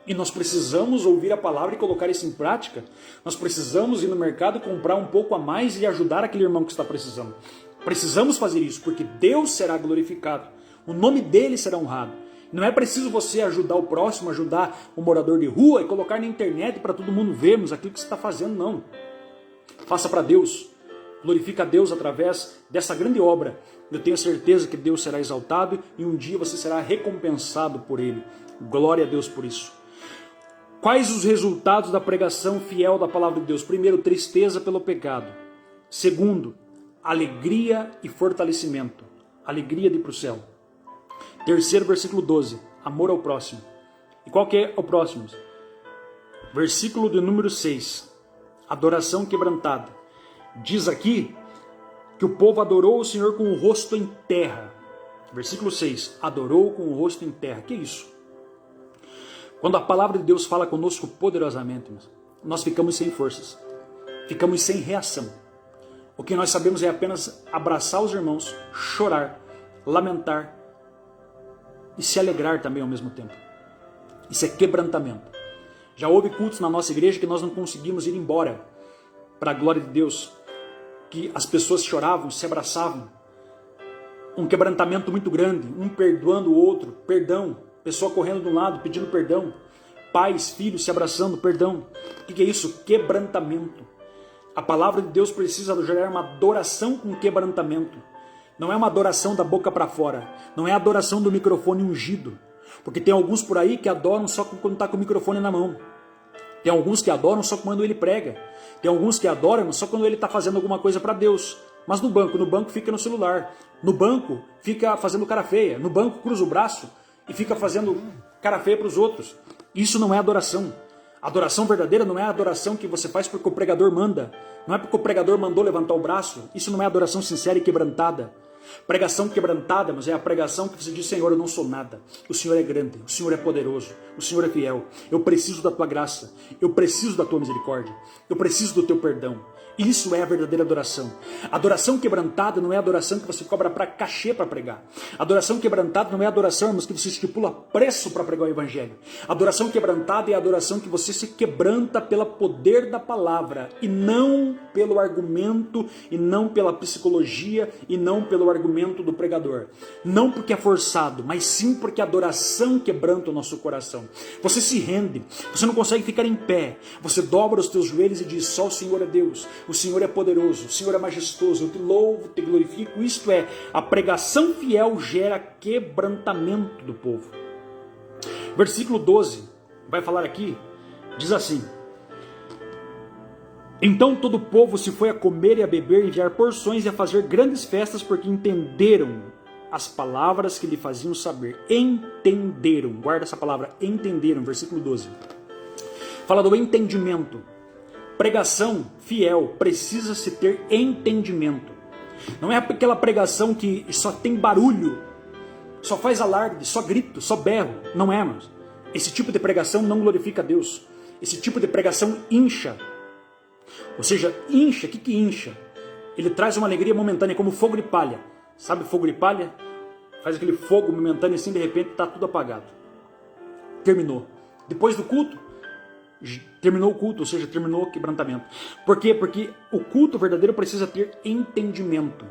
E nós precisamos ouvir a palavra e colocar isso em prática. Nós precisamos ir no mercado, comprar um pouco a mais e ajudar aquele irmão que está precisando. Precisamos fazer isso, porque Deus será glorificado, o nome dele será honrado. Não é preciso você ajudar o próximo, ajudar o morador de rua e colocar na internet para todo mundo vermos aquilo que você está fazendo, não. Faça para Deus, glorifica a Deus através dessa grande obra. Eu tenho certeza que Deus será exaltado e um dia você será recompensado por Ele. Glória a Deus por isso. Quais os resultados da pregação fiel da palavra de Deus? Primeiro, tristeza pelo pecado. Segundo, alegria e fortalecimento. Alegria de ir para o céu. Terceiro, versículo 12, amor ao próximo. E qual que é o próximo? Versículo de número 6, adoração quebrantada. Diz aqui que o povo adorou o Senhor com o rosto em terra. Versículo 6, adorou com o rosto em terra. Que é isso? Quando a palavra de Deus fala conosco poderosamente, nós ficamos sem forças, ficamos sem reação. O que nós sabemos é apenas abraçar os irmãos, chorar, lamentar e se alegrar também ao mesmo tempo. Isso é quebrantamento. Já houve cultos na nossa igreja que nós não conseguimos ir embora para a glória de Deus, que as pessoas choravam, se abraçavam. Um quebrantamento muito grande, um perdoando o outro, perdão, pessoa correndo de um lado pedindo perdão, pais, filhos se abraçando, perdão. O que é isso? Quebrantamento. A palavra de Deus precisa gerar uma adoração com quebrantamento. Não é uma adoração da boca para fora, não é a adoração do microfone ungido, porque tem alguns por aí que adoram só quando está com o microfone na mão. Tem alguns que adoram só quando ele prega. Tem alguns que adoram só quando ele está fazendo alguma coisa para Deus. Mas no banco fica no celular. No banco fica fazendo cara feia. No banco cruza o braço e fica fazendo cara feia para os outros. Isso não é adoração. A adoração verdadeira não é a adoração que você faz porque o pregador manda. Não é porque o pregador mandou levantar o braço. Isso não é adoração sincera e quebrantada. Pregação quebrantada, mas é a pregação que você diz: Senhor, eu não sou nada, o Senhor é grande, o Senhor é poderoso, o Senhor é fiel, eu preciso da tua graça, eu preciso da tua misericórdia, eu preciso do teu perdão. Isso é a verdadeira adoração. Adoração quebrantada não é a adoração que você cobra para cachê para pregar. Adoração quebrantada não é a adoração, irmãos, que você estipula preço para pregar o evangelho. Adoração quebrantada é a adoração que você se quebranta pelo poder da palavra e não pelo argumento, e não pela psicologia, e não pelo argumento do pregador. Não porque é forçado, mas sim porque a adoração quebranta o nosso coração. Você se rende, você não consegue ficar em pé, você dobra os teus joelhos e diz: só o Senhor é Deus. O Senhor é poderoso, o Senhor é majestoso, eu te louvo, te glorifico. Isto é, a pregação fiel gera quebrantamento do povo. Versículo 12, vai falar aqui, diz assim: então todo o povo se foi a comer e a beber, enviar porções e a fazer grandes festas, porque entenderam as palavras que lhe faziam saber. Entenderam, guarda essa palavra, entenderam, versículo 12. Fala do entendimento. Pregação fiel precisa se ter entendimento. Não é aquela pregação que só tem barulho, só faz alarde, só grito, só berro. Não é, irmãos. Esse tipo de pregação não glorifica a Deus. Esse tipo de pregação incha. Ou seja, incha, o que incha? Ele traz uma alegria momentânea, como fogo de palha. Sabe fogo de palha? Faz aquele fogo momentâneo assim, de repente está tudo apagado. Terminou. Depois do culto, terminou o culto, ou seja, terminou o quebrantamento. Por quê? Porque o culto verdadeiro precisa ter entendimento.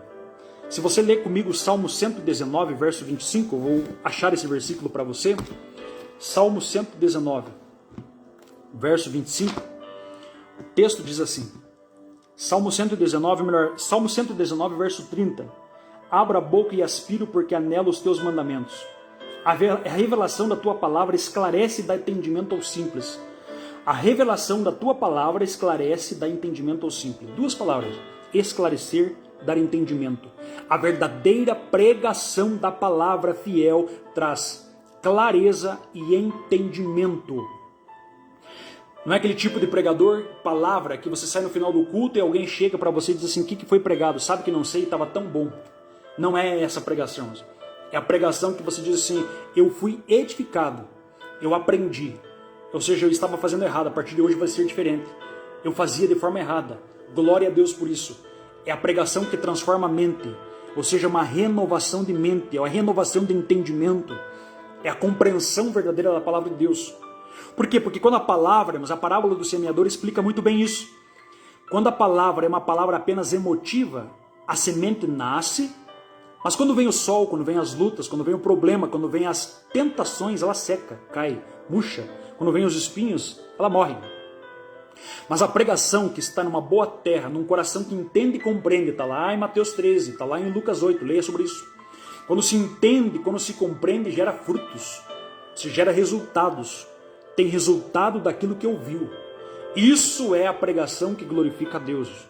Se você ler comigo o Salmo 119, verso 25, eu vou achar esse versículo para você. Salmo 119, verso 25. O texto diz assim. Salmo 119, verso 30. Abra a boca e aspiro, porque anelo os teus mandamentos. A revelação da tua palavra esclarece e dá entendimento ao simples. A revelação da tua palavra esclarece e dá entendimento ao simples. Duas palavras: esclarecer, dar entendimento. A verdadeira pregação da palavra fiel traz clareza e entendimento. Não é aquele tipo de pregador, palavra, que você sai no final do culto e alguém chega para você e diz assim: o que foi pregado? Sabe que não sei, estava tão bom. Não é essa pregação. É a pregação que você diz assim: eu fui edificado, eu aprendi. Ou seja, eu estava fazendo errado, a partir de hoje vai ser diferente. Eu fazia de forma errada. Glória a Deus por isso. É a pregação que transforma a mente. Ou seja, uma renovação de mente, é uma renovação de entendimento. É a compreensão verdadeira da palavra de Deus. Por quê? Porque quando a parábola do semeador explica muito bem isso. Quando a palavra é uma palavra apenas emotiva, a semente nasce, mas quando vem o sol, quando vem as lutas, quando vem o problema, quando vem as tentações, ela seca, cai, murcha. Quando vem os espinhos, ela morre. Mas a pregação que está numa boa terra, num coração que entende e compreende, está lá em Mateus 13, está lá em Lucas 8, leia sobre isso. Quando se entende, quando se compreende, gera frutos, se gera resultados. Tem resultado daquilo que ouviu. Isso é a pregação que glorifica a Deus.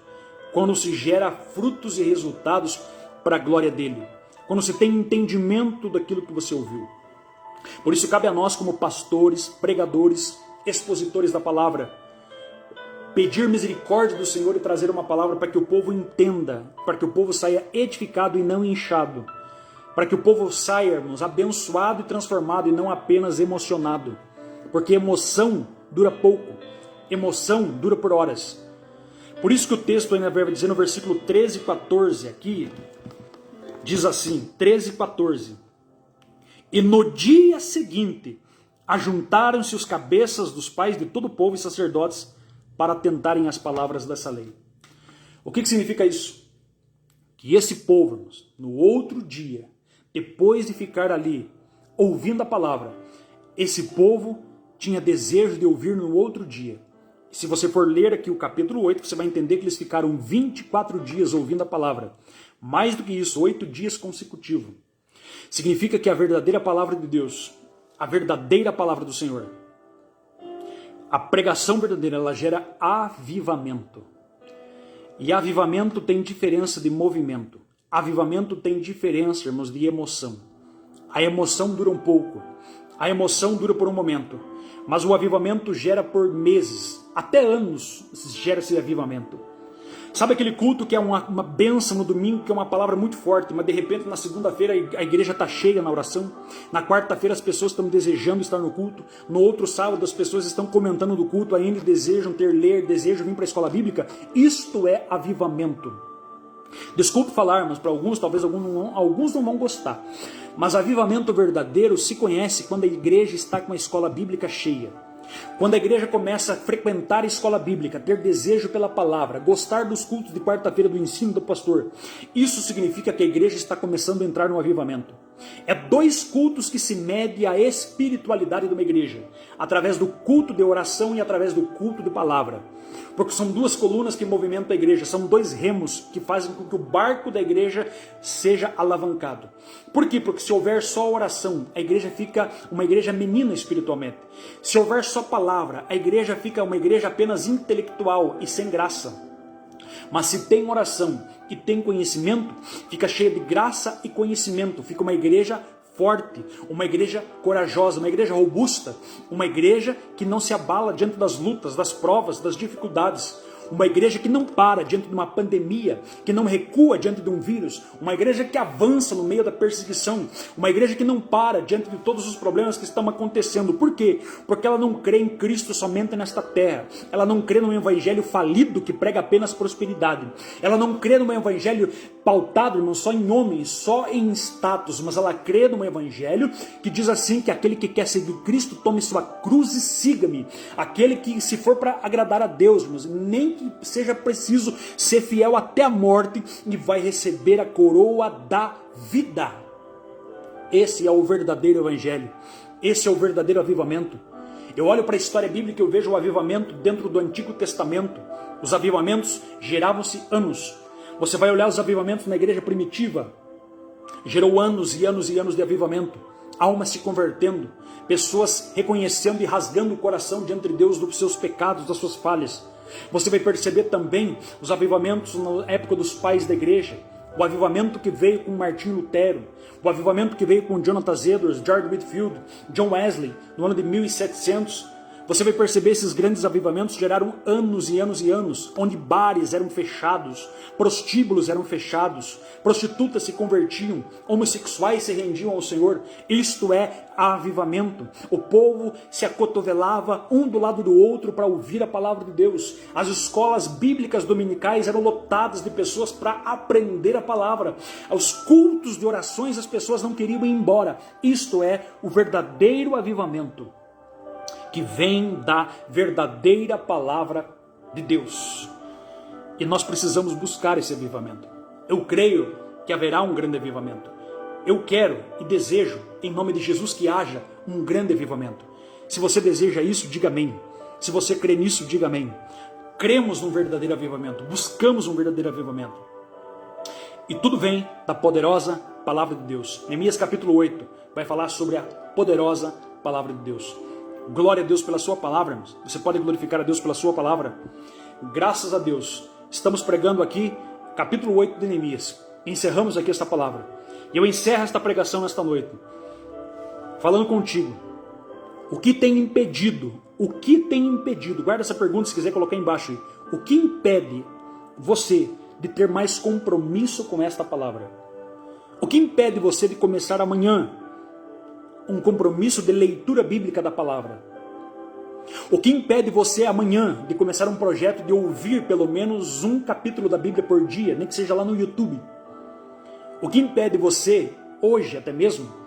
Quando se gera frutos e resultados para a glória dele. Quando se tem entendimento daquilo que você ouviu. Por isso cabe a nós, como pastores, pregadores, expositores da palavra, pedir misericórdia do Senhor e trazer uma palavra para que o povo entenda, para que o povo saia edificado e não inchado, para que o povo saia, irmãos, abençoado e transformado e não apenas emocionado, porque emoção dura pouco, emoção dura por horas. Por isso que o texto ainda vai dizer no versículo 13 e 14 aqui, diz assim, 13 e 14: e no dia seguinte ajuntaram-se os cabeças dos pais de todo o povo e sacerdotes para tentarem as palavras dessa lei. O que significa isso? Que esse povo, irmãos, no outro dia, depois de ficar ali ouvindo a palavra, esse povo tinha desejo de ouvir no outro dia. E se você for ler aqui o capítulo 8, você vai entender que eles ficaram 24 dias ouvindo a palavra. Mais do que isso, 8 dias consecutivos. Significa que a verdadeira palavra de Deus, a verdadeira palavra do Senhor, a pregação verdadeira, ela gera avivamento. E avivamento tem diferença de movimento. Avivamento tem diferença, irmãos, de emoção. A emoção dura um pouco. A emoção dura por um momento. Mas o avivamento gera por meses, até anos, gera esse avivamento. Sabe aquele culto que é uma bênção no domingo, que é uma palavra muito forte, mas de repente na segunda-feira a igreja está cheia na oração, na quarta-feira as pessoas estão desejando estar no culto, no outro sábado as pessoas estão comentando do culto ainda, desejam desejam vir para a escola bíblica? Isto é avivamento. Desculpe falar, mas para alguns, talvez alguns não vão gostar, mas avivamento verdadeiro se conhece quando a igreja está com a escola bíblica cheia. Quando a igreja começa a frequentar a escola bíblica, ter desejo pela palavra, gostar dos cultos de quarta-feira do ensino do pastor, isso significa que a igreja está começando a entrar no avivamento. É 2 cultos que se mede a espiritualidade de uma igreja, através do culto de oração e através do culto de palavra. Porque são 2 colunas que movimentam a igreja, são 2 remos que fazem com que o barco da igreja seja alavancado. Por quê? Porque se houver só oração, a igreja fica uma igreja menina espiritualmente. Se houver só palavra, a igreja fica uma igreja apenas intelectual e sem graça. Mas se tem oração e tem conhecimento, fica cheia de graça e conhecimento, fica uma igreja forte, uma igreja corajosa, uma igreja robusta, uma igreja que não se abala diante das lutas, das provas, das dificuldades, uma igreja que não para diante de uma pandemia, que não recua diante de um vírus, uma igreja que avança no meio da perseguição, uma igreja que não para diante de todos os problemas que estão acontecendo. Por quê? Porque ela não crê em Cristo somente nesta terra, ela não crê num evangelho falido que prega apenas prosperidade, ela não crê num evangelho pautado, irmão, só em homens, só em status, mas ela crê num evangelho que diz assim, que aquele que quer seguir Cristo, tome sua cruz e siga-me. Aquele que, se for para agradar a Deus, irmãos, nem que seja preciso ser fiel até a morte, e vai receber a coroa da vida. Esse é o verdadeiro evangelho, esse é o verdadeiro avivamento. Eu olho para a história bíblica e eu vejo o avivamento dentro do Antigo Testamento. Os avivamentos geravam-se anos. Você vai olhar os avivamentos na igreja primitiva, gerou anos e anos e anos de avivamento, almas se convertendo, pessoas reconhecendo e rasgando o coração diante de Deus dos seus pecados, das suas falhas. Você vai perceber também os avivamentos na época dos pais da igreja, o avivamento que veio com Martinho Lutero, o avivamento que veio com Jonathan Edwards, George Whitefield, John Wesley, no ano de 1700. Você vai perceber esses grandes avivamentos geraram anos e anos e anos, onde bares eram fechados, prostíbulos eram fechados, prostitutas se convertiam, homossexuais se rendiam ao Senhor. Isto é avivamento. O povo se acotovelava um do lado do outro para ouvir a palavra de Deus. As escolas bíblicas dominicais eram lotadas de pessoas para aprender a palavra. Aos cultos de orações as pessoas não queriam ir embora. Isto é o verdadeiro avivamento, que vem da verdadeira palavra de Deus. E nós precisamos buscar esse avivamento. Eu creio que haverá um grande avivamento. Eu quero e desejo, em nome de Jesus, que haja um grande avivamento. Se você deseja isso, diga amém. Se você crê nisso, diga amém. Cremos num verdadeiro avivamento, buscamos um verdadeiro avivamento. E tudo vem da poderosa palavra de Deus. Neemias capítulo 8 vai falar sobre a poderosa palavra de Deus. Glória a Deus pela sua palavra, irmãos. Você pode glorificar a Deus pela sua palavra? Graças a Deus. Estamos pregando aqui capítulo 8 de Neemias. Encerramos aqui esta palavra. E eu encerro esta pregação nesta noite, falando contigo. O que tem impedido? Guarda essa pergunta se quiser colocar embaixo aí. O que impede você de ter mais compromisso com esta palavra? O que impede você de começar amanhã um compromisso de leitura bíblica da palavra? O que impede você amanhã de começar um projeto de ouvir pelo menos um capítulo da Bíblia por dia, nem que seja lá no YouTube? O que impede você hoje até mesmo